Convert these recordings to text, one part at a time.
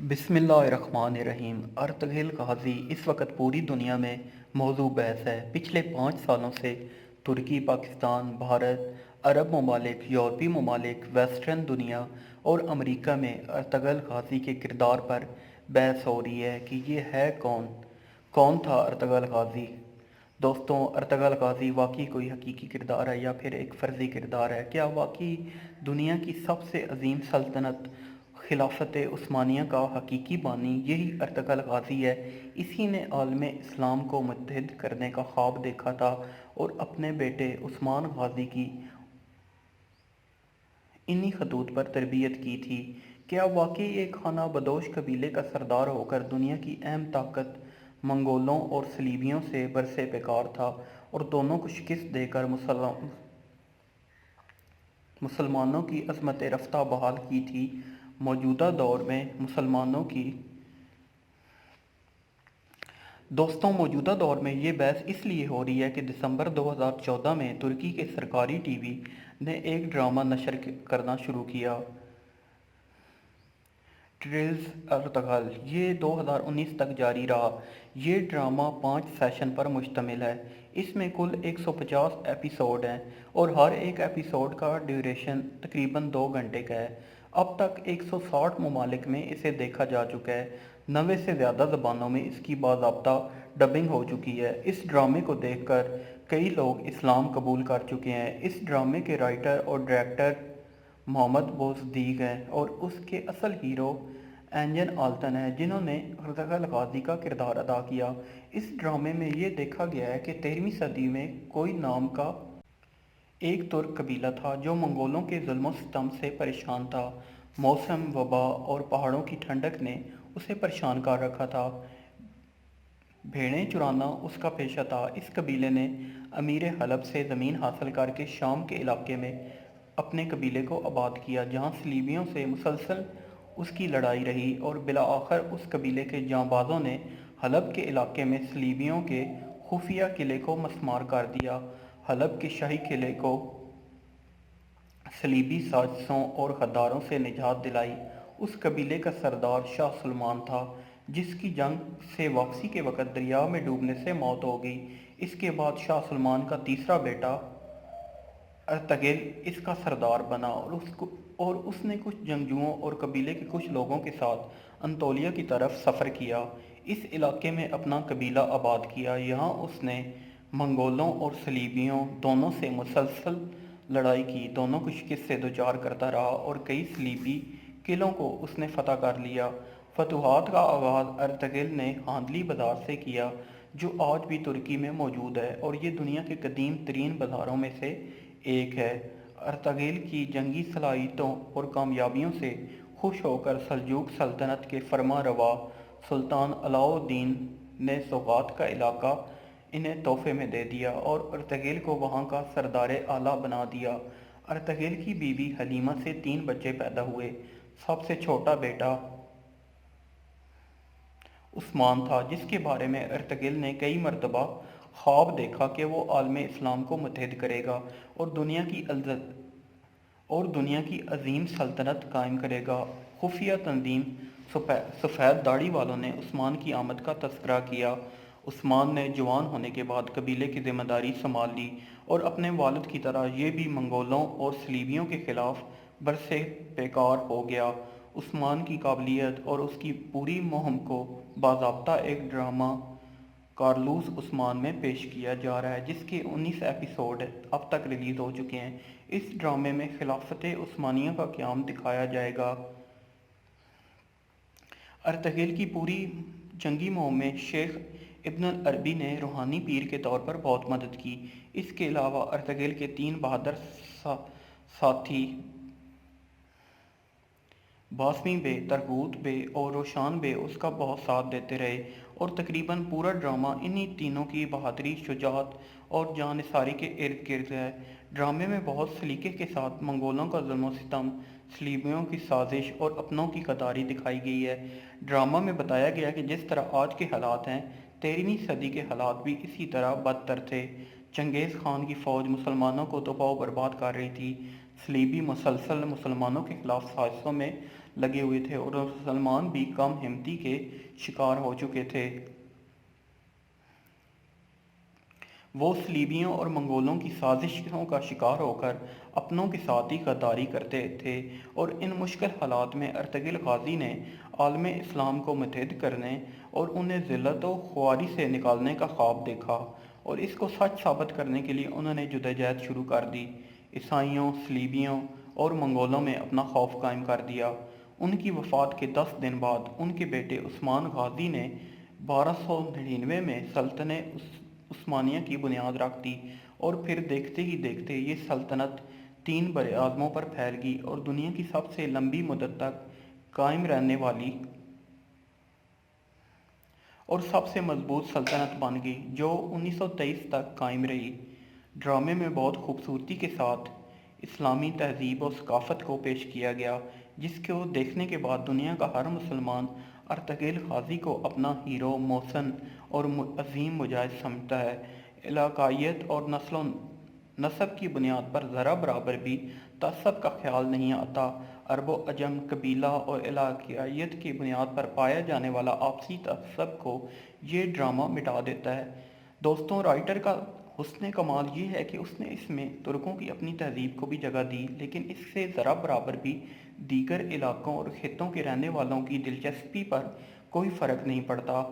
بسم اللہ الرحمن الرحیم۔ ارطغرل غازی اس وقت پوری دنیا میں موضوع بحث ہے۔ پچھلے 5 سالوں سے ترکی، پاکستان، بھارت، عرب ممالک، یورپی ممالک، ویسٹرن دنیا اور امریکہ میں ارطغرل غازی کے کردار پر بحث ہو رہی ہے کہ یہ ہے کون تھا ارطغرل غازی؟ دوستوں، ارطغرل غازی واقعی کوئی حقیقی کردار ہے یا پھر ایک فرضی کردار ہے؟ کیا واقعی دنیا کی سب سے عظیم سلطنت خلافت عثمانیہ کا حقیقی بانی یہی ارطغرل غازی ہے؟ اسی نے عالم اسلام کو متحد کرنے کا خواب دیکھا تھا اور اپنے بیٹے عثمان غازی کی انہی خطوط پر تربیت کی تھی۔ کیا واقعی ایک خانہ بدوش قبیلے کا سردار ہو کر دنیا کی اہم طاقت منگولوں اور صلیبیوں سے برسے پیکار تھا اور دونوں کو شکست دے کر مسلمانوں کی عظمت رفتہ بحال کی تھی؟ موجودہ دور میں مسلمانوں کی موجودہ دور میں یہ بحث اس لیے ہو رہی ہے کہ دسمبر 2014 میں ترکی کے سرکاری ٹی وی نے ایک ڈرامہ نشر کرنا شروع کیا، ٹریلز ارطغرل۔ یہ 2019 تک جاری رہا۔ یہ ڈرامہ 5 سیشن پر مشتمل ہے۔ اس میں کل 150 ایپیسوڈ ہیں اور ہر ایک ایپیسوڈ کا ڈیوریشن تقریباً 2 گھنٹے کا ہے۔ اب تک 160 ممالک میں اسے دیکھا جا چکا ہے۔ 90 سے زیادہ زبانوں میں اس کی باضابطہ ڈبنگ ہو چکی ہے۔ اس ڈرامے کو دیکھ کر کئی لوگ اسلام قبول کر چکے ہیں۔ اس ڈرامے کے رائٹر اور ڈائریکٹر محمد بوصدیق ہیں اور اس کے اصل ہیرو اینجن آلتن ہیں، جنہوں نے ارطغرل غازی کا کردار ادا کیا۔ اس ڈرامے میں یہ دیکھا گیا ہے کہ 13ویں صدی میں کوئی نام کا ایک ترک قبیلہ تھا جو منگولوں کے ظلم و ستم سے پریشان تھا۔ موسم، وبا اور پہاڑوں کی ٹھنڈک نے اسے پریشان کر رکھا تھا۔ بھیڑیں چرانا اس کا پیشہ تھا۔ اس قبیلے نے امیر حلب سے زمین حاصل کر کے شام کے علاقے میں اپنے قبیلے کو آباد کیا، جہاں صلیبیوں سے مسلسل اس کی لڑائی رہی اور بالآخر اس قبیلے کے جانبازوں نے حلب کے علاقے میں صلیبیوں کے خفیہ قلعے کو مسمار کر دیا۔ حلب کے شاہی قلعے کو صلیبی سازشوں اور غداروں سے نجات دلائی۔ اس قبیلے کا سردار شاہ سلمان تھا، جس کی جنگ سے واپسی کے وقت دریا میں ڈوبنے سے موت ہو گئی۔ اس کے بعد شاہ سلمان کا تیسرا بیٹا ارطغرل اس کا سردار بنا اور اس نے کچھ جنگجوؤں اور قبیلے کے کچھ لوگوں کے ساتھ انطولیہ کی طرف سفر کیا۔ اس علاقے میں اپنا قبیلہ آباد کیا۔ یہاں اس نے منگولوں اور صلیبیوں دونوں سے مسلسل لڑائی کی، دونوں کو شکست سے دوچار کرتا رہا اور کئی صلیبی قلعوں کو اس نے فتح کر لیا۔ فتوحات کا آغاز ارطغرل نے ہاندلی بازار سے کیا، جو آج بھی ترکی میں موجود ہے اور یہ دنیا کے قدیم ترین بازاروں میں سے ایک ہے۔ ارطغرل کی جنگی صلاحیتوں اور کامیابیوں سے خوش ہو کر سلجوق سلطنت کے فرما روا سلطان علاؤ الدین نے سوغات کا علاقہ انہیں تحفے میں دے دیا اور ارطغرل کو وہاں کا سردار اعلیٰ بنا دیا۔ ارطغرل کی بیوی حلیمہ سے 3 بچے پیدا ہوئے۔ سب سے چھوٹا بیٹا عثمان تھا، جس کے بارے میں ارطغرل نے کئی مرتبہ خواب دیکھا کہ وہ عالم اسلام کو متحد کرے گا اور دنیا کی عظیم سلطنت قائم کرے گا۔ خفیہ تنظیم سفید داڑھی والوں نے عثمان کی آمد کا تذکرہ کیا۔ عثمان نے جوان ہونے کے بعد قبیلے کی ذمہ داری سنبھال لی اور اپنے والد کی طرح یہ بھی منگولوں اور صلیبیوں کے خلاف برسے پیکار ہو گیا۔ عثمان کی قابلیت اور اس کی پوری مہم کو باضابطہ ایک ڈرامہ کارلوس عثمان میں پیش کیا جا رہا ہے، جس کے 19 ایپیسوڈ اب تک ریلیز ہو چکے ہیں۔ اس ڈرامے میں خلافت عثمانیہ کا قیام دکھایا جائے گا۔ ارطغرل کی پوری جنگی مہم میں شیخ ابن العربی نے روحانی پیر کے طور پر بہت مدد کی۔ اس کے علاوہ ارطغرل کے 3 بہادر ساتھی باسمی بے، ترگوت بے اور روشان بے اس کا بہت ساتھ دیتے رہے اور تقریباً پورا ڈرامہ انہی تینوں کی بہادری، شجاعت اور جاں نثاری کے ارد گرد ہے۔ ڈرامے میں بہت سلیقے کے ساتھ منگولوں کا ظلم و ستم، صلیبیوں کی سازش اور اپنوں کی غداری دکھائی گئی ہے۔ ڈرامہ میں بتایا گیا کہ جس طرح آج کے حالات ہیں، 13ویں صدی کے حالات بھی اسی طرح بدتر تھے۔ چنگیز خان کی فوج مسلمانوں کو تباہ و برباد کر رہی تھی۔ صلیبی مسلسل مسلمانوں کے خلاف سازشوں میں لگے ہوئے تھے اور مسلمان بھی کم ہمتی کے شکار ہو چکے تھے۔ وہ صلیبیوں اور منگولوں کی سازشوں کا شکار ہو کر اپنوں کے ساتھ ہی غداری کرتے تھے، اور ان مشکل حالات میں ارطغرل غازی نے عالم اسلام کو متحد کرنے اور انہیں ذلت و خواری سے نکالنے کا خواب دیکھا، اور اس کو سچ ثابت کرنے کے لیے انہوں نے جدوجہد شروع کر دی۔ عیسائیوں، صلیبیوں اور منگولوں میں اپنا خوف قائم کر دیا۔ ان کی وفات کے 10 دن بعد ان کے بیٹے عثمان غازی نے 1299 میں سلطنت عثمانیہ کی بنیاد رکھ دی، اور پھر دیکھتے ہی دیکھتے یہ سلطنت 3 براعظموں پر پھیل گئی اور دنیا کی سب سے لمبی مدت تک قائم رہنے والی اور سب سے مضبوط سلطنت بن گئی، جو 1923 تک قائم رہی۔ ڈرامے میں بہت خوبصورتی کے ساتھ اسلامی تہذیب و ثقافت کو پیش کیا گیا، جس کو دیکھنے کے بعد دنیا کا ہر مسلمان ارطغرل غازی کو اپنا ہیرو، محسن اور عظیم مجاہد سمجھتا ہے۔ علاقائیت اور نسل و نسب کی بنیاد پر ذرا برابر بھی تعصب کا خیال نہیں آتا۔ عرب و عجم، قبیلہ اور علاقائیت کی بنیاد پر پایا جانے والا آپسی تعصب کو یہ ڈرامہ مٹا دیتا ہے۔ دوستوں، رائٹر کا حسن کمال یہ ہے کہ اس نے اس میں ترکوں کی اپنی تہذیب کو بھی جگہ دی، لیکن اس سے ذرا برابر بھی دیگر علاقوں اور خطوں کے رہنے والوں کی دلچسپی پر کوئی فرق نہیں پڑتا۔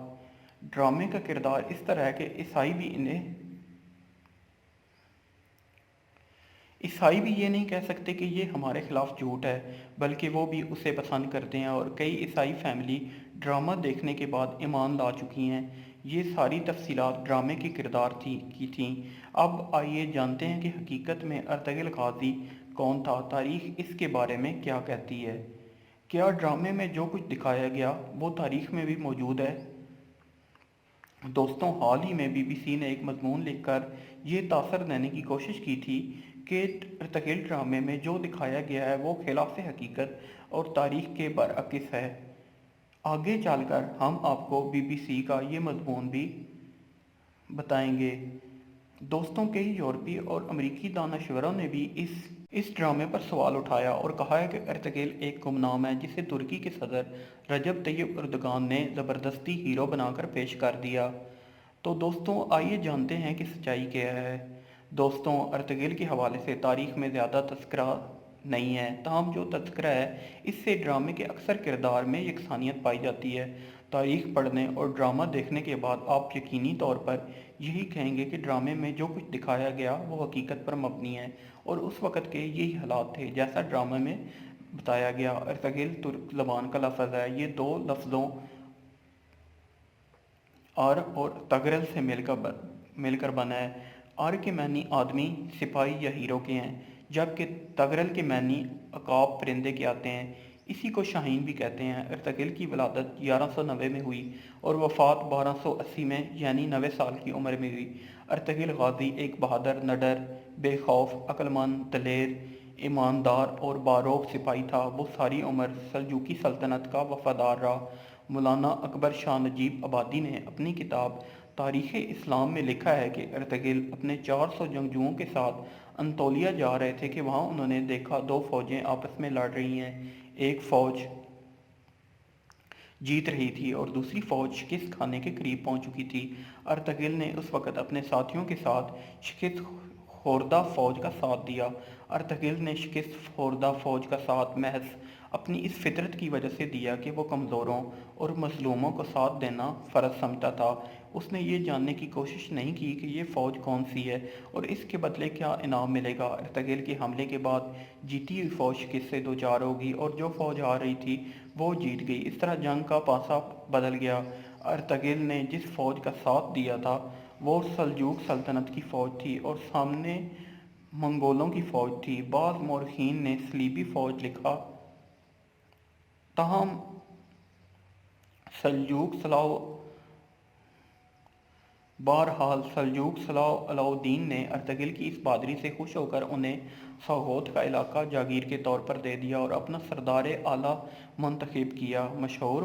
ڈرامے کا کردار اس طرح ہے کہ عیسائی بھی یہ نہیں کہہ سکتے کہ یہ ہمارے خلاف جھوٹ ہے، بلکہ وہ بھی اسے پسند کرتے ہیں، اور کئی عیسائی فیملی ڈرامہ دیکھنے کے بعد ایمان لا چکی ہیں۔ یہ ساری تفصیلات ڈرامے کے کردار کی تھیں۔ اب آئیے جانتے ہیں کہ حقیقت میں ارطغرل غازی کون تھا، تاریخ اس کے بارے میں کیا کہتی ہے۔ کیا ڈرامے میں جو کچھ دکھایا گیا وہ تاریخ میں بھی موجود ہے؟ دوستوں، حال ہی میں BBC نے ایک مضمون لکھ کر یہ تاثر دینے کی کوشش کی تھی کہ ارطغرل ڈرامے میں جو دکھایا گیا ہے وہ خلاف حقیقت اور تاریخ کے برعکس ہے۔ آگے چل کر ہم آپ کو BBC کا یہ مضمون بھی بتائیں گے۔ دوستوں، کئی یورپی اور امریکی دانشوروں نے بھی اس ڈرامے پر سوال اٹھایا اور کہا ہے کہ ارطغرل ایک گمنام ہے جسے ترکی کے صدر رجب طیب اردگان نے زبردستی ہیرو بنا کر پیش کر دیا۔ تو دوستوں، آئیے جانتے ہیں کہ سچائی کیا ہے۔ دوستوں، ارطغرل کے حوالے سے تاریخ میں زیادہ تذکرہ نہیں ہے، تاہم جو تذکرہ ہے اس سے ڈرامے کے اکثر کردار میں یکسانیت پائی جاتی ہے۔ تاریخ پڑھنے اور ڈرامہ دیکھنے کے بعد آپ یقینی طور پر یہی کہیں گے کہ ڈرامے میں جو کچھ دکھایا گیا وہ حقیقت پر مبنی ہے، اور اس وقت کے یہی حالات تھے جیسا ڈرامے میں بتایا گیا۔ ارطغرل ترک زبان کا لفظ ہے۔ یہ دو لفظوں ار اور تغرل سے مل کر بنا ہے۔ ار کے معنی آدمی، سپاہی یا ہیرو کے ہیں، جبکہ تغرل کے معنی عقاب، پرندے کے آتے ہیں۔ اسی کو شاہین بھی کہتے ہیں۔ ارطغرل کی ولادت 1190 میں ہوئی اور وفات 1280 میں، یعنی 90 سال کی عمر میں ہوئی۔ ارطغرل غازی ایک بہادر، نڈر، بے خوف، عقل مند، دلیر، ایماندار اور باروق سپاہی تھا۔ وہ ساری عمر سلجوقی سلطنت کا وفادار رہا۔ مولانا اکبر شاہ نجیب آبادی نے اپنی کتاب تاریخ اسلام میں لکھا ہے کہ ارطغرل اپنے 400 جنگجوؤں کے ساتھ انطولیہ جا رہے تھے کہ وہاں انہوں نے دیکھا 2 فوجیں آپس میں لڑ رہی ہیں۔ ایک فوج جیت رہی تھی اور دوسری فوج شکست کھانے کے قریب پہنچ چکی تھی۔ ارطغرل نے اس وقت اپنے ساتھیوں کے ساتھ شکست خوردہ فوج کا ساتھ دیا۔ ارطغرل نے شکست خوردہ فوج کا ساتھ محض اپنی اس فطرت کی وجہ سے دیا کہ وہ کمزوروں اور مظلوموں کو ساتھ دینا فرض سمجھتا تھا۔ اس نے یہ جاننے کی کوشش نہیں کی کہ یہ فوج کون سی ہے اور اس کے بدلے کیا انعام ملے گا۔ ارطغرل کے حملے کے بعد جیتی ہوئی فوج شکست سے دوچار ہوگی اور جو فوج ہار رہی تھی وہ جیت گئی۔ اس طرح جنگ کا پانسا بدل گیا۔ ارطغرل نے جس فوج کا ساتھ دیا تھا وہ سلجوق سلطنت کی فوج تھی اور سامنے منگولوں کی فوج تھی۔ بعض مورخین نے صلیبی فوج لکھا، تاہم بہرحال سلجوق صلاح الدین نے ارطغرل کی اس بہادری سے خوش ہو کر انہیں سوغوت کا علاقہ جاگیر کے طور پر دے دیا اور اپنا سردار اعلیٰ منتخب کیا۔ مشہور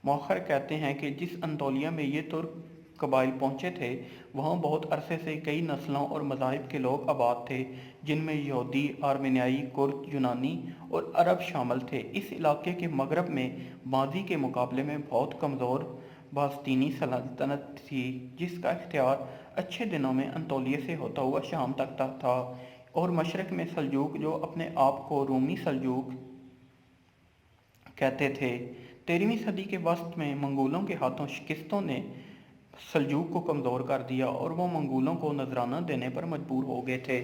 مورخ کہتے ہیں کہ جس انطولیہ میں یہ ترک قبائل پہنچے تھے وہاں بہت عرصے سے کئی نسلوں اور مذاہب کے لوگ آباد تھے، جن میں یہودی، آرمینیائی، کرد، یونانی اور عرب شامل تھے۔ اس علاقے کے مغرب میں ماضی کے مقابلے میں بہت کمزور باستینی سلطنت تھی، جس کا اختیار اچھے دنوں میں انطولیہ سے ہوتا ہوا شام تک تھا، اور مشرق میں سلجوق، جو اپنے آپ کو رومی سلجوق کہتے تھے۔ 13ویں صدی کے وسط میں منگولوں کے ہاتھوں شکستوں نے سلجوق کو کمزور کر دیا اور وہ منگولوں کو نذرانہ دینے پر مجبور ہو گئے تھے۔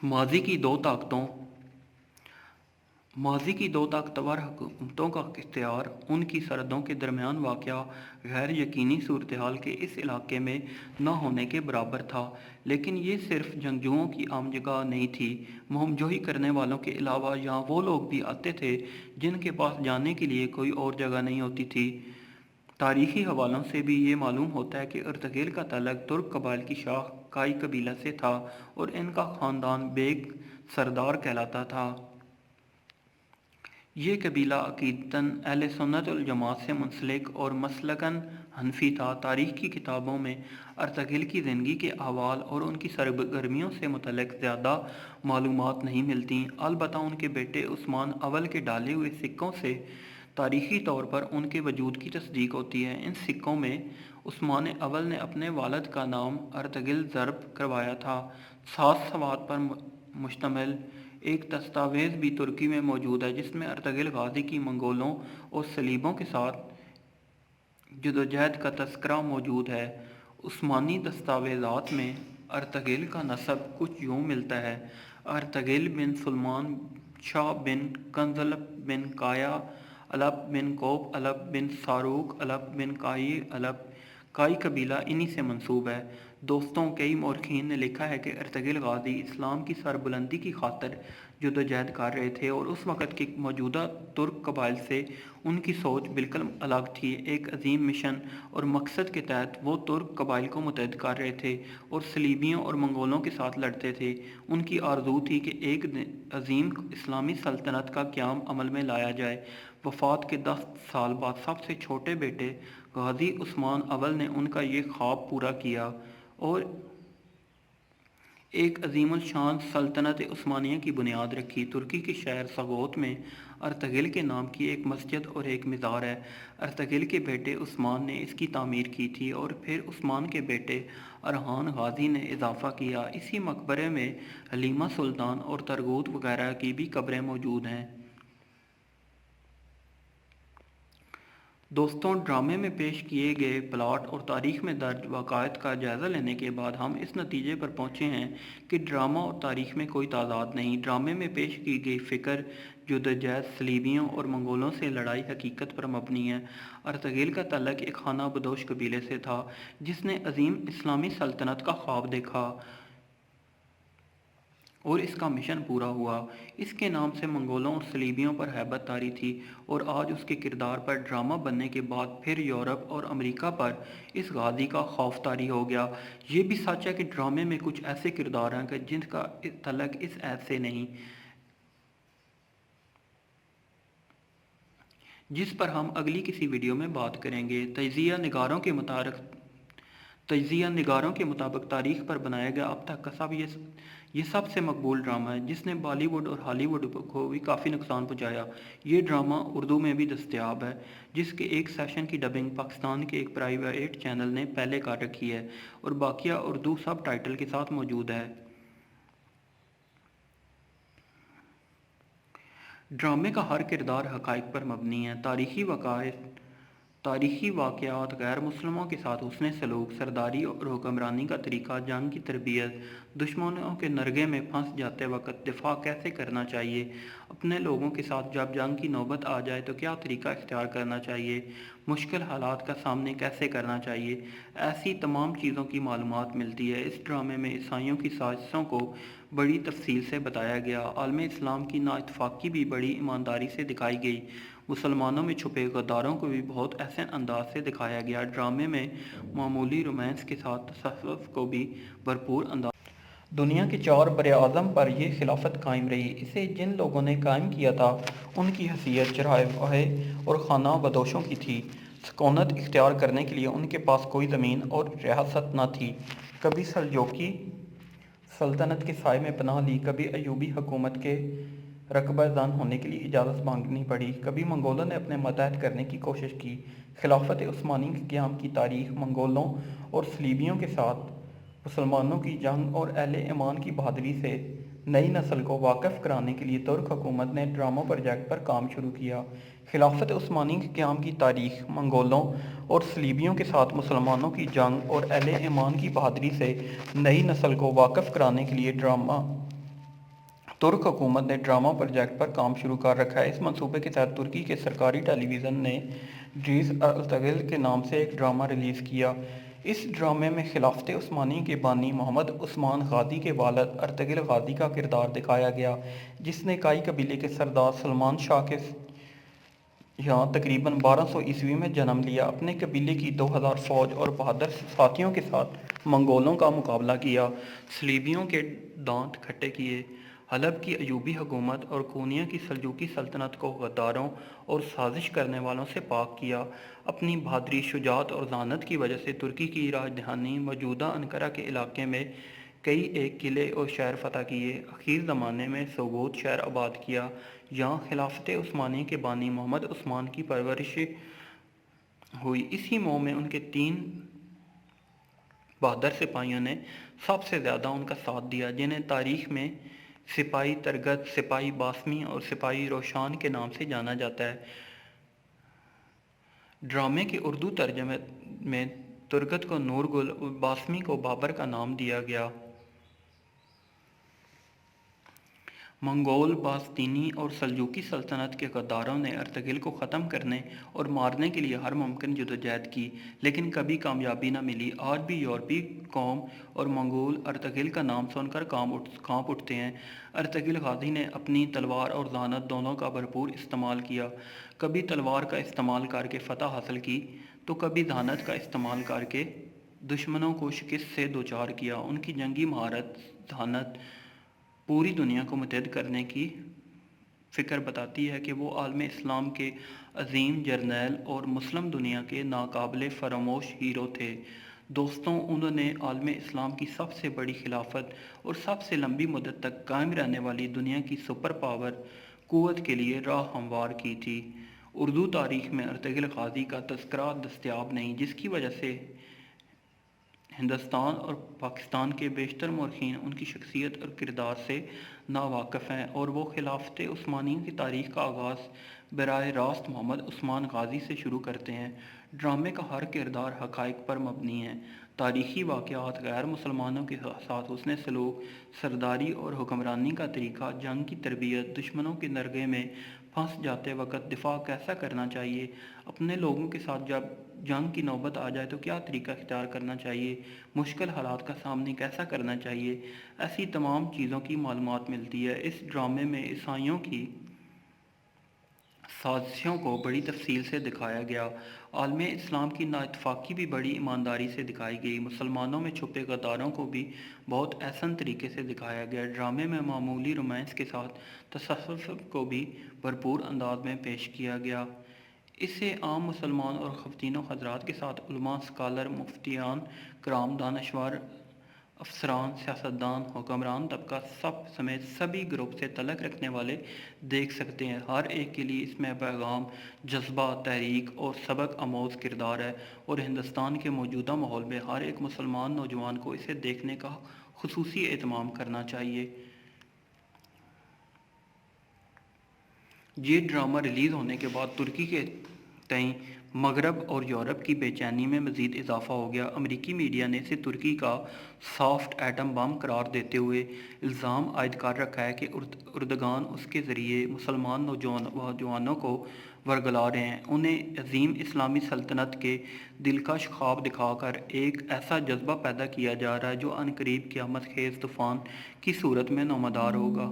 ماضی کی دو طاقتور حکومتوں کا اختیار ان کی سرحدوں کے درمیان واقع غیر یقینی صورتحال کے اس علاقے میں نہ ہونے کے برابر تھا، لیکن یہ صرف جنگجوؤں کی عام جگہ نہیں تھی۔ مہم جوئی کرنے والوں کے علاوہ یہاں وہ لوگ بھی آتے تھے جن کے پاس جانے کے لیے کوئی اور جگہ نہیں ہوتی تھی۔ تاریخی حوالوں سے بھی یہ معلوم ہوتا ہے کہ ارطغرل کا تعلق ترک قبائل کی شاخ کائی قبیلہ سے تھا اور ان کا خاندان بیگ سردار کہلاتا تھا۔ یہ قبیلہ عقیدتاً اہل سنت والجماعت سے منسلک اور مسلکاً حنفی تھا۔ تاریخ کی کتابوں میں ارطغرل کی زندگی کے احوال اور ان کی سرگرمیوں سے متعلق زیادہ معلومات نہیں ملتیں، البتہ ان کے بیٹے عثمان اول کے ڈالے ہوئے سکوں سے تاریخی طور پر ان کے وجود کی تصدیق ہوتی ہے۔ ان سکوں میں عثمان اول نے اپنے والد کا نام ارطغرل ضرب کروایا تھا۔ 7 سوات پر مشتمل ایک دستاویز بھی ترکی میں موجود ہے جس میں ارطغرل غازی کی منگولوں اور صلیبوں کے ساتھ جدوجہد کا تذکرہ موجود ہے۔ عثمانی دستاویزات میں ارطغرل کا نسب کچھ یوں ملتا ہے: ارطغرل بن سلیمان شاہ بن کنزلب بن کایا الب بن کوب الب بن ساروق الب بن کائی الب۔ کائی قبیلہ انہی سے منسوب ہے۔ دوستوں، کئی مورخین نے لکھا ہے کہ ارطغرل غازی اسلام کی سربلندی کی خاطر جدوجہد کر رہے تھے اور اس وقت کے موجودہ ترک قبائل سے ان کی سوچ بالکل الگ تھی۔ ایک عظیم مشن اور مقصد کے تحت وہ ترک قبائل کو متحد کر رہے تھے اور صلیبیوں اور منگولوں کے ساتھ لڑتے تھے۔ ان کی آرزو تھی کہ ایک عظیم اسلامی سلطنت کا قیام عمل میں لایا جائے۔ وفات کے 10 سال بعد سب سے چھوٹے بیٹے غازی عثمان اول نے ان کا یہ خواب پورا کیا اور ایک عظیم الشان سلطنت عثمانیہ کی بنیاد رکھی۔ ترکی کے شہر سغوت میں ارطغرل کے نام کی ایک مسجد اور ایک مزار ہے۔ ارطغرل کے بیٹے عثمان نے اس کی تعمیر کی تھی اور پھر عثمان کے بیٹے ارحان غازی نے اضافہ کیا۔ اسی مقبرے میں حلیمہ سلطان اور ترگوت وغیرہ کی بھی قبریں موجود ہیں۔ دوستوں، ڈرامے میں پیش کیے گئے پلاٹ اور تاریخ میں درج واقعات کا جائزہ لینے کے بعد ہم اس نتیجے پر پہنچے ہیں کہ ڈرامہ اور تاریخ میں کوئی تضاد نہیں۔ ڈرامے میں پیش کی گئی فکر جدوجہد صلیبیوں اور منگولوں سے لڑائی حقیقت پر مبنی ہے۔ ارطغرل کا تعلق ایک خانہ بدوش قبیلے سے تھا جس نے عظیم اسلامی سلطنت کا خواب دیکھا اور اس کا مشن پورا ہوا۔ اس کے نام سے منگولوں اور صلیبیوں پر ہیبت طاری تھی اور آج اس کے کردار پر ڈرامہ بننے کے بعد پھر یورپ اور امریکہ پر اس غازی کا خوف طاری ہو گیا۔ یہ بھی سچ ہے کہ ڈرامے میں کچھ ایسے کردار ہیں کہ جن کا تعلق اس عہد سے نہیں، جس پر ہم اگلی کسی ویڈیو میں بات کریں گے۔ تجزیہ نگاروں کے مطابق تاریخ پر بنایا گیا اب تک کا یہ سب سے مقبول ڈرامہ ہے، جس نے بالی ووڈ اور ہالی ووڈ کو بھی کافی نقصان پہنچایا۔ یہ ڈرامہ اردو میں بھی دستیاب ہے، جس کے ایک سیشن کی ڈبنگ پاکستان کے ایک پرائیویٹ چینل نے پہلے کر رکھی ہے اور باقیہ اردو سب ٹائٹل کے ساتھ موجود ہے۔ ڈرامے کا ہر کردار حقائق پر مبنی ہے۔ تاریخی واقعات، غیر مسلموں کے ساتھ حسن سلوک، سرداری اور حکمرانی کا طریقہ، جنگ کی تربیت، دشمنوں کے نرغے میں پھنس جاتے وقت دفاع کیسے کرنا چاہیے، اپنے لوگوں کے ساتھ جب جنگ کی نوبت آ جائے تو کیا طریقہ اختیار کرنا چاہیے، مشکل حالات کا سامنا کیسے کرنا چاہیے، ایسی تمام چیزوں کی معلومات ملتی ہے۔ اس ڈرامے میں عیسائیوں کی سازشوں کو بڑی تفصیل سے بتایا گیا۔ عالم اسلام کی نااتفاقی بھی بڑی ایمانداری سے دکھائی گئی۔ مسلمانوں میں چھپے غداروں کو بھی بہت احسن انداز سے دکھایا گیا۔ ڈرامے میں معمولی رومانس کے ساتھ تصوف کو بھی بھرپور انداز دنیا کے 4 براعظم پر یہ خلافت قائم رہی۔ اسے جن لوگوں نے قائم کیا تھا ان کی حیثیت چرواہے اور خانہ بدوشوں کی تھی۔ سکونت اختیار کرنے کے لیے ان کے پاس کوئی زمین اور ریاست نہ تھی۔ کبھی سلجوقی سلطنت کے سائے میں پناہ لی، کبھی ایوبی حکومت کے رکبہ زن ہونے کے لیے اجازت مانگنی پڑی، کبھی منگولوں نے اپنے ماتحت کرنے کی کوشش کی۔ خلافت عثمانی کے قیام کی تاریخ منگولوں اور صلیبیوں کے ساتھ مسلمانوں کی جنگ اور اہل ایمان کی بہادری سے نئی نسل کو واقف کرانے کے لیے ترک حکومت نے ڈرامہ پروجیکٹ پر کام شروع کیا۔ خلافت عثمانی کے قیام کی تاریخ منگولوں اور صلیبیوں کے ساتھ مسلمانوں کی جنگ اور اہل ایمان کی بہادری سے نئی نسل کو واقف کرانے کے لیے ترک حکومت نے ڈرامہ پروجیکٹ پر کام شروع کر رکھا ہے۔ اس منصوبے کے تحت ترکی کے سرکاری ٹیلی ویژن نے ڈریس ارطغرل کے نام سے ایک ڈرامہ ریلیز کیا۔ اس ڈرامے میں خلافت عثمانی کے بانی محمد عثمان غازی کے والد ارطغرل غازی کا کردار دکھایا گیا، جس نے کائی قبیلے کے سردار سلمان شاہ کے یہاں تقریباً 1200 میں جنم لیا۔ اپنے قبیلے کی 2000 فوج اور بہادر ساتھیوں کے ساتھ منگولوں کا مقابلہ کیا، صلیبیوں کے دانت کھٹے کیے، حلب کی ایوبی حکومت اور کونیا کی سلجوقی سلطنت کو غداروں اور سازش کرنے والوں سے پاک کیا۔ اپنی بہادری، شجاعت اور ذہانت کی وجہ سے ترکی کی راجدھانی موجودہ انقرہ کے علاقے میں کئی ایک قلعے اور شہر فتح کیے۔ اخیر زمانے میں سوگوت شہر آباد کیا۔ یہاں خلافت عثمانی کے بانی محمد عثمان کی پرورش ہوئی۔ اسی ماہ میں ان کے 3 بہادر سپاہیوں نے سب سے زیادہ ان کا ساتھ دیا، جنہیں تاریخ میں سپاہی ترگت، سپاہی باسمی اور سپاہی روشان کے نام سے جانا جاتا ہے۔ ڈرامے کے اردو ترجمے میں ترگت کو نورگل اور باسمی کو بابر کا نام دیا گیا۔ منگول، باستینی اور سلجوقی سلطنت کے غداروں نے ارطغرل کو ختم کرنے اور مارنے کے لیے ہر ممکن جدوجہد کی، لیکن کبھی کامیابی نہ ملی۔ آج بھی یورپی قوم اور منگول ارطغرل کا نام سن کر کانپ اٹھتے ہیں۔ ارطغرل غازی نے اپنی تلوار اور ذہانت دونوں کا بھرپور استعمال کیا۔ کبھی تلوار کا استعمال کر کے فتح حاصل کی تو کبھی ذہانت کا استعمال کر کے دشمنوں کو شکست سے دوچار کیا۔ ان کی جنگی مہارت، ذہانت پوری دنیا کو متحد کرنے کی فکر بتاتی ہے کہ وہ عالم اسلام کے عظیم جرنیل اور مسلم دنیا کے ناقابل فراموش ہیرو تھے۔ دوستوں، انہوں نے عالم اسلام کی سب سے بڑی خلافت اور سب سے لمبی مدت تک قائم رہنے والی دنیا کی سپر پاور قوت کے لیے راہ ہموار کی تھی۔ اردو تاریخ میں ارطغرل غازی کا تذکرہ دستیاب نہیں، جس کی وجہ سے ہندوستان اور پاکستان کے بیشتر مورخین ان کی شخصیت اور کردار سے ناواقف ہیں، اور وہ خلافت عثمانی کی تاریخ کا آغاز براہ راست محمد عثمان غازی سے شروع کرتے ہیں۔ ڈرامے کا ہر کردار حقائق پر مبنی ہے۔ تاریخی واقعات، غیر مسلمانوں کے ساتھ حسن سلوک، سرداری اور حکمرانی کا طریقہ، جنگ کی تربیت، دشمنوں کے نرغے میں پھنس جاتے وقت دفاع کیسا کرنا چاہیے، اپنے لوگوں کے ساتھ جب جنگ کی نوبت آ جائے تو کیا طریقہ اختیار کرنا چاہیے، مشکل حالات کا سامنا کیسا کرنا چاہیے، ایسی تمام چیزوں کی معلومات ملتی ہے۔ اس ڈرامے میں عیسائیوں کی سازشوں کو بڑی تفصیل سے دکھایا گیا۔ عالم اسلام کی نااتفاقی بھی بڑی ایمانداری سے دکھائی گئی۔ مسلمانوں میں چھپے غداروں کو بھی بہت احسن طریقے سے دکھایا گیا۔ ڈرامے میں معمولی رومانس کے ساتھ تصوف کو بھی بھرپور انداز میں پیش کیا گیا۔ اسے عام مسلمان اور خواتین و حضرات کے ساتھ علماء، اسکالر، مفتیان کرام، دانشور، افسران، سیاستدان، حکمران طبقہ سب سمیت سبھی گروپ سے تعلق رکھنے والے دیکھ سکتے ہیں۔ ہر ایک کے لیے اس میں پیغام، جذبہ، تحریک اور سبق آموز کردار ہے، اور ہندوستان کے موجودہ ماحول میں ہر ایک مسلمان نوجوان کو اسے دیکھنے کا خصوصی اہتمام کرنا چاہیے۔ یہ ڈرامہ ریلیز ہونے کے بعد ترکی کے تئیں مغرب اور یورپ کی بے چینی میں مزید اضافہ ہو گیا۔ امریکی میڈیا نے اسے ترکی کا سافٹ ایٹم بم قرار دیتے ہوئے الزام عائد کر رکھا ہے کہ اردگان اس کے ذریعے مسلمان نوجوانوں کو ورگلا رہے ہیں، انہیں عظیم اسلامی سلطنت کے دلکش خواب دکھا کر ایک ایسا جذبہ پیدا کیا جا رہا ہے جو عنقریب قیامت خیز طوفان کی صورت میں نمودار ہوگا۔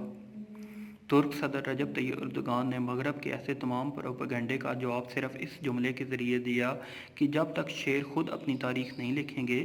ترک صدر رجب طیب اردگان نے مغرب کے ایسے تمام پروپیگنڈے کا جواب صرف اس جملے کے ذریعے دیا کہ جب تک شیر خود اپنی تاریخ نہیں لکھیں گے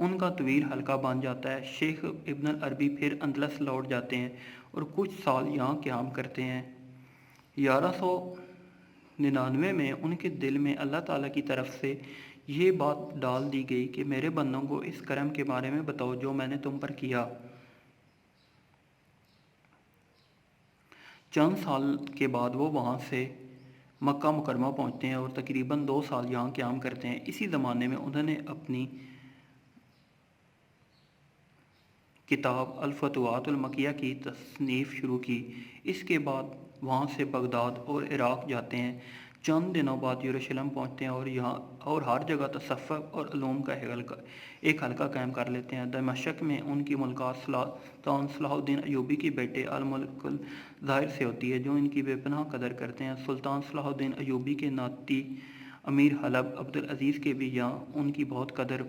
ان کا طویل حلقہ بن جاتا ہے۔ شیخ ابن العربی پھر اندلس لوٹ جاتے ہیں اور کچھ سال یہاں قیام کرتے ہیں۔ 1199 میں ان کے دل میں اللہ تعالیٰ کی طرف سے یہ بات ڈال دی گئی کہ میرے بندوں کو اس کرم کے بارے میں بتاؤ جو میں نے تم پر کیا۔ چند سال کے بعد وہ وہاں سے مکہ مکرمہ پہنچتے ہیں اور تقریباً 2 سال یہاں قیام کرتے ہیں۔ اسی زمانے میں انہوں نے اپنی کتاب الفتوحات المکیہ کی تصنیف شروع کی۔ اس کے بعد وہاں سے بغداد اور عراق جاتے ہیں۔ چند دنوں بعد یروشلم پہنچتے ہیں اور ہر جگہ تصوف اور علوم کا ایک حلقہ قائم کر لیتے ہیں۔ دمشق میں ان کی ملاقات سلطان صلاح الدین ایوبی کے بیٹے الملک الظاہر سے ہوتی ہے جو ان کی بے پناہ قدر کرتے ہیں۔ سلطان صلاح الدین ایوبی کے ناتی امیر حلب عبدالعزیز کے بھی یہاں ان کی بہت قدر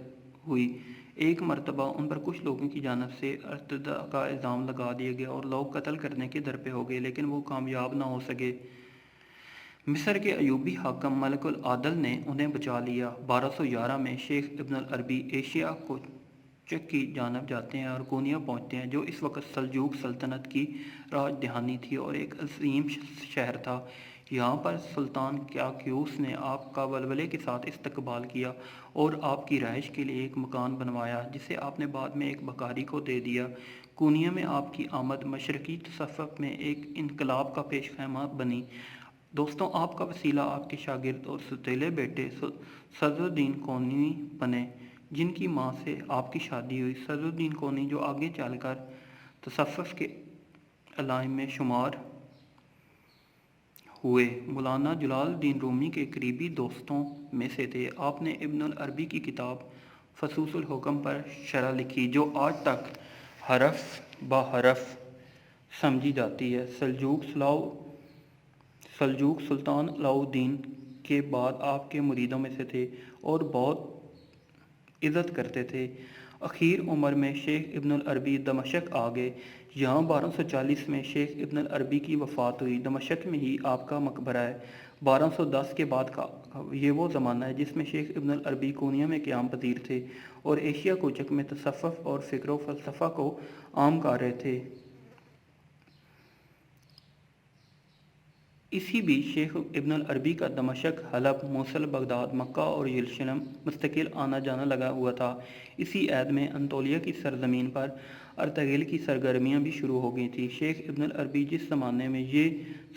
ہوئی۔ ایک مرتبہ ان پر کچھ لوگوں کی جانب سے ارتداد کا الزام لگا دیا گیا اور لوگ قتل کرنے کے درپے ہو گئے، لیکن وہ کامیاب نہ ہو سکے۔ مصر کے ایوبی حاکم ملک العدل نے انہیں بچا لیا۔ 1211 میں شیخ ابن العربی ایشیا کوچک کی جانب جاتے ہیں اور کونیا پہنچتے ہیں جو اس وقت سلجوق سلطنت کی راج دہانی تھی اور ایک عظیم شہر تھا۔ یہاں پر سلطان کیاکیوس نے آپ کا ولولے کے ساتھ استقبال کیا اور آپ کی رہائش کے لیے ایک مکان بنوایا جسے آپ نے بعد میں ایک بکاری کو دے دیا۔ کونیا میں آپ کی آمد مشرقی تصوف میں ایک انقلاب کا پیش خیمہ بنی۔ دوستوں، آپ کا وسیلہ آپ کے شاگرد اور سوتیلے بیٹے صدر الدین کونی بنے جن کی ماں سے آپ کی شادی ہوئی۔ صدر الدین کونی جو آگے چل کر تصوف کے علائم میں شمار ہوئے، مولانا جلال الدین رومی کے قریبی دوستوں میں سے تھے۔ آپ نے ابن العربی کی کتاب فصوص الحکم پر شرح لکھی جو آج تک حرف بحرف سمجھی جاتی ہے۔ سلجوق سلطان علاء الدین کے بعد آپ کے مریدوں میں سے تھے اور بہت عزت کرتے تھے۔ اخیر عمر میں شیخ ابن العربی دمشق آ گئے۔ یہاں 1240 میں شیخ ابن العربی کی وفات ہوئی۔ دمشق میں ہی آپ کا مقبرہ ہے۔ 1210 کے بعد کا یہ وہ زمانہ ہے جس میں شیخ ابن العربی کونیا میں قیام پذیر تھے اور ایشیا کوچک میں تصوف اور فکر و فلسفہ کو عام کر رہے تھے۔ اسی بیچ شیخ ابن العربی کا دمشق، حلب، موصل، بغداد، مکہ اور یروشلم مستقل آنا جانا لگا ہوا تھا۔ اسی عہد میں انطولیہ کی سرزمین پر ارطغرل کی سرگرمیاں بھی شروع ہو گئی تھیں۔ شیخ ابن العربی جس زمانے میں یہ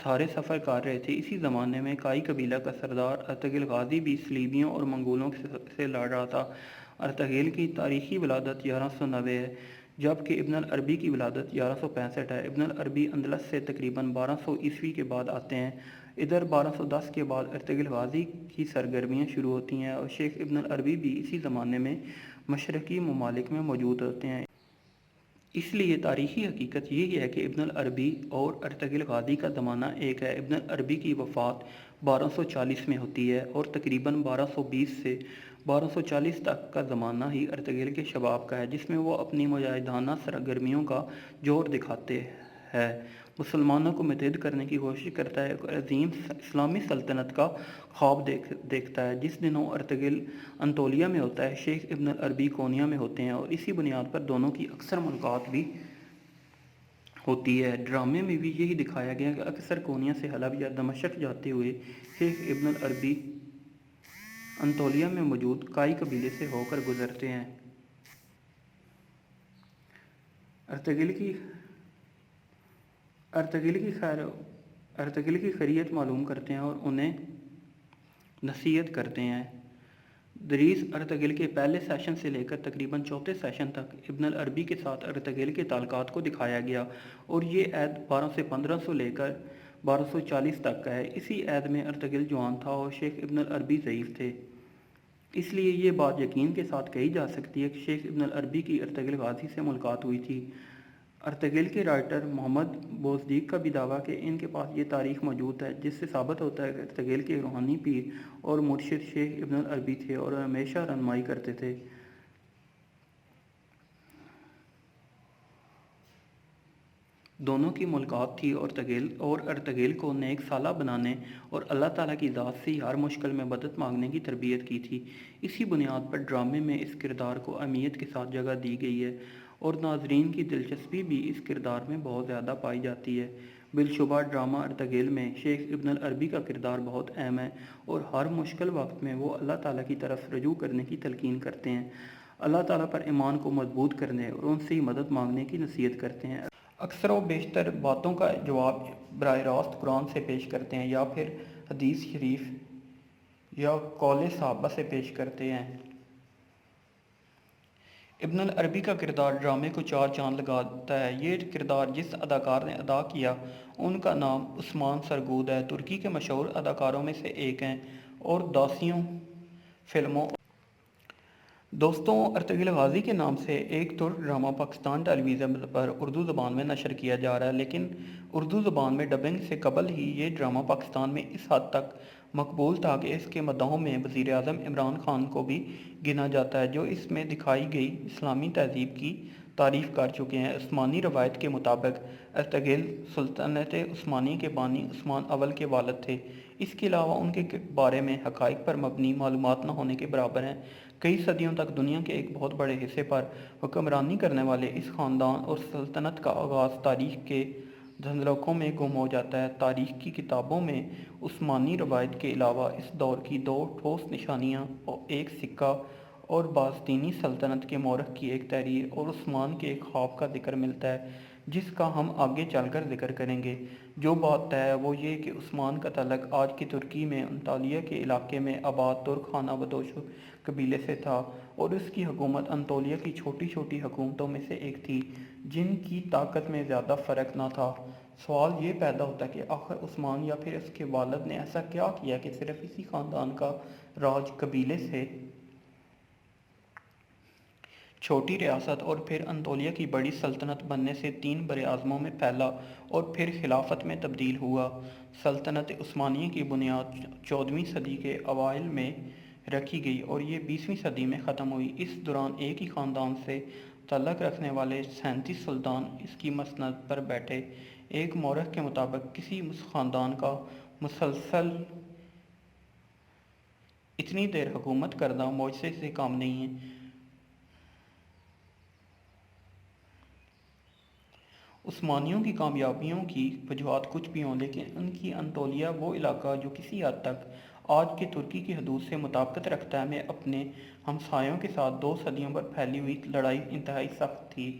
سارے سفر کر رہے تھے، اسی زمانے میں کائی قبیلہ کا سردار ارطغرل غازی بھی صلیبیوں اور منگولوں سے لڑ رہا تھا۔ ارطغرل کی تاریخی ولادت 1190 ہے جبکہ ابن العربی کی ولادت 1165 ہے۔ ابن العربی اندلس سے تقریباً 1200 عیسوی کے بعد آتے ہیں۔ ادھر 1210 کے بعد ارطغرل غازی کی سرگرمیاں شروع ہوتی ہیں اور شیخ ابن العربی بھی اسی زمانے میں مشرقی ممالک میں موجود ہوتے ہیں۔ اس لیے تاریخی حقیقت یہی ہے کہ ابن العربی اور ارطغرل غازی کا زمانہ ایک ہے۔ ابن العربی کی وفات 1240 میں ہوتی ہے اور تقریباً 1220 سے 1240 تک کا زمانہ ہی ارطغرل کے شباب کا ہے جس میں وہ اپنی مجاہدانہ سرگرمیوں کا جوہر دکھاتے ہے، مسلمانوں کو متحد کرنے کی کوشش کرتا ہے، ایک عظیم اسلامی سلطنت کا خواب دیکھتا ہے۔ جس دنوں ارطغرل انطولیہ میں ہوتا ہے، شیخ ابن العربی کونیا میں ہوتے ہیں اور اسی بنیاد پر دونوں کی اکثر ملاقات بھی ہوتی ہے۔ ڈرامے میں بھی یہی دکھایا گیا کہ اکثر کونیا سے حلب یا دمشق جاتے ہوئے شیخ ابن العربی انطولیہ میں موجود کائی قبیلے سے ہو کر گزرتے ہیں۔ ارطغرل کی خیریت معلوم کرتے ہیں اور انہیں نصیحت کرتے ہیں۔ دریس ارطغرل کے پہلے سیشن سے لے کر تقریباً چوتھے سیشن تک ابن العربی کے ساتھ ارطغرل کے تعلقات کو دکھایا گیا اور یہ عہد 1500 لے کر 1240 تک کا ہے۔ اسی عہد میں ارطغرل جوان تھا اور شیخ ابن العربی ضعیف تھے۔ اس لیے یہ بات یقین کے ساتھ کہی جا سکتی ہے کہ شیخ ابن العربی کی ارطغرل غازی سے ملاقات ہوئی تھی۔ ارطغرل کے رائٹر محمد بوصدیق کا بھی دعویٰ کہ ان کے پاس یہ تاریخ موجود ہے جس سے ثابت ہوتا ہے کہ ارطغرل کے روحانی پیر اور مرشد شیخ ابن العربی تھے اور ہمیشہ رہنمائی کرتے تھے۔ دونوں کی ملاقات تھی اور ارطغرل کو نیک صالح بنانے اور اللہ تعالیٰ کی ذات سے ہر مشکل میں مدد مانگنے کی تربیت کی تھی۔ اسی بنیاد پر ڈرامے میں اس کردار کو اہمیت کے ساتھ جگہ دی گئی ہے اور ناظرین کی دلچسپی بھی اس کردار میں بہت زیادہ پائی جاتی ہے۔ بالشبہ ڈرامہ ارطغرل میں شیخ ابن العربی کا کردار بہت اہم ہے اور ہر مشکل وقت میں وہ اللہ تعالیٰ کی طرف رجوع کرنے کی تلقین کرتے ہیں، اللہ تعالیٰ پر ایمان کو مضبوط کرنے اور ان سے ہی مدد مانگنے کی نصیحت کرتے ہیں۔ اکثر و بیشتر باتوں کا جواب براہ راست قرآن سے پیش کرتے ہیں یا پھر حدیث شریف یا قول صحابہ سے پیش کرتے ہیں۔ ابن العربی کا کردار ڈرامے کو چار چاند لگاتا ہے۔ یہ کردار جس اداکار نے ادا کیا ان کا نام عثمان سرگود ہے، ترکی کے مشہور اداکاروں میں سے ایک ہیں اور داسیوں فلموں۔ دوستوں، ارطغرل غازی کے نام سے ایک ترک ڈرامہ پاکستان ٹیلی ویژن پر اردو زبان میں نشر کیا جا رہا ہے، لیکن اردو زبان میں ڈبنگ سے قبل ہی یہ ڈرامہ پاکستان میں اس حد تک مقبول تھا کہ اس کے مداحوں میں وزیر اعظم عمران خان کو بھی گنا جاتا ہے، جو اس میں دکھائی گئی اسلامی تہذیب کی تعریف کر چکے ہیں۔ عثمانی روایت کے مطابق ارطغرل سلطنت عثمانیہ کے بانی عثمان اول کے والد تھے۔ اس کے علاوہ ان کے بارے میں حقائق پر مبنی معلومات نہ ہونے کے برابر ہیں۔ کئی صدیوں تک دنیا کے ایک بہت بڑے حصے پر حکمرانی کرنے والے اس خاندان اور سلطنت کا آغاز تاریخ کے دھندلکوں میں گم ہو جاتا ہے۔ تاریخ کی کتابوں میں عثمانی روایت کے علاوہ اس دور کی دو ٹھوس نشانیاں، ایک سکہ اور بازنطینی سلطنت کے مورخ کی ایک تحریر اور عثمان کے ایک خواب کا ذکر ملتا ہے، جس کا ہم آگے چل کر ذکر کریں گے۔ جو بات طے ہے وہ یہ کہ عثمان کا تعلق آج کی ترکی میں انطالیہ کے علاقے میں آباد ترک خانہ بدوش قبیلے سے تھا اور اس کی حکومت انطولیہ کی چھوٹی چھوٹی حکومتوں میں سے ایک تھی جن کی طاقت میں زیادہ فرق نہ تھا۔ سوال یہ پیدا ہوتا ہے کہ آخر عثمان یا پھر اس کے والد نے ایسا کیا کیا کہ صرف اسی خاندان کا راج قبیلے سے چھوٹی ریاست اور پھر انطولیہ کی بڑی سلطنت بننے سے تین براعظموں میں پھیلا اور پھر خلافت میں تبدیل ہوا۔ سلطنت عثمانیہ کی بنیاد 14ویں صدی کے اوائل میں رکھی گئی اور یہ 20ویں صدی میں ختم ہوئی۔ اس دوران ایک ہی خاندان سے تعلق رکھنے والے 37 سلطان اس کی مسند پر بیٹھے۔ ایک مورخ کے مطابق کسی خاندان کا مسلسل اتنی دیر حکومت کرنا معجزے سے کم نہیں ہے۔ عثمانیوں کی کامیابیوں کی وجوہات کچھ بھی ہوں، لیکن ان کی انطولیہ، وہ علاقہ جو کسی حد تک آج کے ترکی کی حدود سے مطابقت رکھتا ہے، میں اپنے ہمسایوں کے ساتھ 2 صدیوں پر پھیلی ہوئی لڑائی انتہائی سخت تھی۔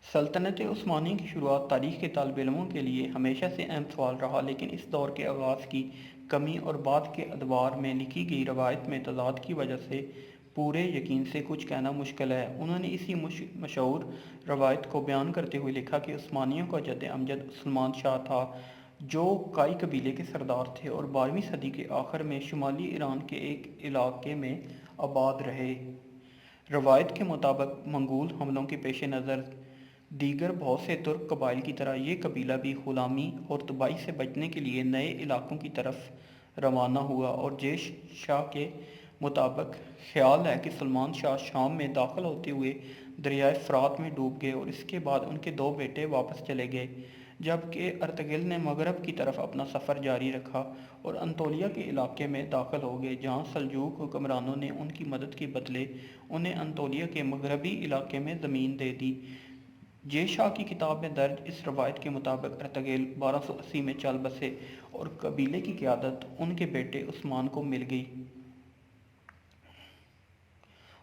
سلطنت عثمانیہ کی شروعات تاریخ کے طالب علموں کے لیے ہمیشہ سے اہم سوال رہا، لیکن اس دور کے آغاز کی کمی اور بعد کے ادوار میں لکھی گئی روایت میں تضاد کی وجہ سے پورے یقین سے کچھ کہنا مشکل ہے۔ انہوں نے اسی مشہور روایت کو بیان کرتے ہوئے لکھا کہ عثمانیوں کا جد امجد سلمان شاہ تھا، جو کائی قبیلے کے سردار تھے اور 12ویں صدی کے آخر میں شمالی ایران کے ایک علاقے میں آباد رہے۔ روایت کے مطابق منگول حملوں کے پیش نظر دیگر بہت سے ترک قبائل کی طرح یہ قبیلہ بھی غلامی اور تباہی سے بچنے کے لیے نئے علاقوں کی طرف روانہ ہوا، اور جیش شاہ کے مطابق خیال ہے کہ سلمان شاہ شام میں داخل ہوتے ہوئے دریائے فرات میں ڈوب گئے اور اس کے بعد ان کے 2 بیٹے واپس چلے گئے، جبکہ ارطغرل نے مغرب کی طرف اپنا سفر جاری رکھا اور انطولیہ کے علاقے میں داخل ہو گئے، جہاں سلجوق حکمرانوں نے ان کی مدد کے بدلے انہیں انطولیہ کے مغربی علاقے میں زمین دے دی۔ جے شاہ کی کتاب میں درج اس روایت کے مطابق ارطغرل 1280 میں چل بسے اور قبیلے کی قیادت ان کے بیٹے عثمان کو مل گئی۔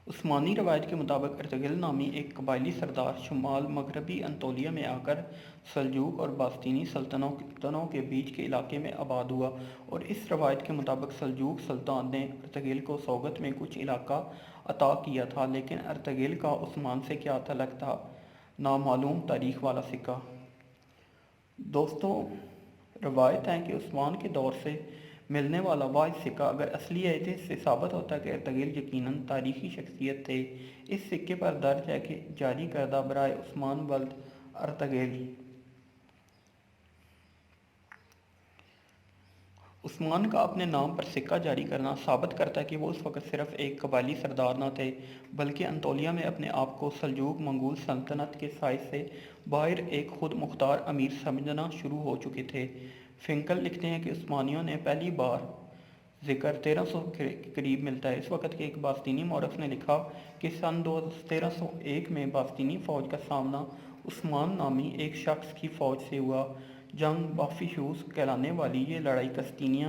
عثمانی روایت کے مطابق ارطغرل نامی ایک قبائلی سردار شمال مغربی انطولیہ میں آ کر سلجوق اور بازنطینی سلطنتوں کے بیچ کے علاقے میں آباد ہوا، اور اس روایت کے مطابق سلجوق سلطان نے ارطغرل کو سوغت میں کچھ علاقہ عطا کیا تھا، لیکن ارطغرل کا عثمان سے کیا تعلق تھا، نامعلوم۔ تاریخ والا سکہ۔ دوستوں، روایت ہے کہ عثمان کے دور سے ملنے والا واحد سکہ اگر اصلی ہے تو اس سے ثابت ہوتا ہے کہ ارطغرل یقیناً تاریخی شخصیت تھے۔ اس سکے پر درج ہے کہ جاری کردہ برائے عثمان ولد ارطغرل عثمان کا اپنے نام پر سکہ جاری کرنا ثابت کرتا ہے کہ وہ اس وقت صرف ایک قبائلی سردار نہ تھے بلکہ انطولیہ میں اپنے آپ کو سلجوق منگول سلطنت کے سائے سے باہر ایک خود مختار امیر سمجھنا شروع ہو چکے تھے۔ فنکل لکھتے ہیں کہ عثمانیوں نے پہلی بار ذکر 1300 کے قریب ملتا ہے۔ اس وقت کے ایک باستینی مورخ نے لکھا کہ سن 1301 میں باستینی فوج کا سامنا عثمان نامی ایک شخص کی فوج سے ہوا۔ جنگ بافیشوس کہلانے والی یہ لڑائی قسطینیہ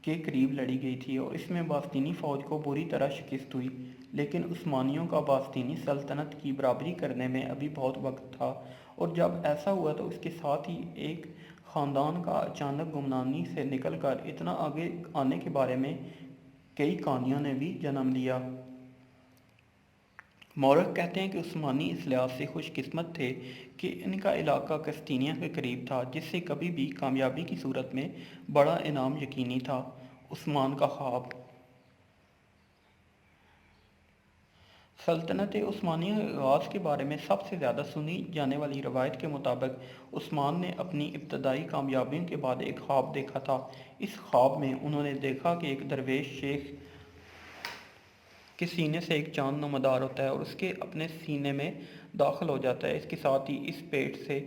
کے قریب لڑی گئی تھی اور اس میں باستینی فوج کو بری طرح شکست ہوئی، لیکن عثمانیوں کا باستینی سلطنت کی برابری کرنے میں ابھی بہت وقت تھا، اور جب ایسا ہوا تو اس کے ساتھ ہی ایک خاندان کا اچانک گمنامی سے نکل کر اتنا آگے آنے کے بارے میں کئی کہانیوں نے بھی جنم لیا۔ مورخ کہتے ہیں کہ عثمانی اس لحاظ سے خوش قسمت تھے کہ ان کا علاقہ قسطینیہ کے قریب تھا، جس سے کبھی بھی کامیابی کی صورت میں بڑا انعام یقینی تھا۔ عثمان کا خواب۔ سلطنت عثمانیہ کے آغاز کے بارے میں سب سے زیادہ سنی جانے والی روایت کے مطابق عثمان نے اپنی ابتدائی کامیابیوں کے بعد ایک خواب دیکھا تھا۔ اس خواب میں انہوں نے دیکھا کہ ایک درویش شیخ کے سینے سے ایک چاند نمودار ہوتا ہے اور اس کے اپنے سینے میں داخل ہو جاتا ہے۔ اس کے ساتھ ہی اس پیٹ سے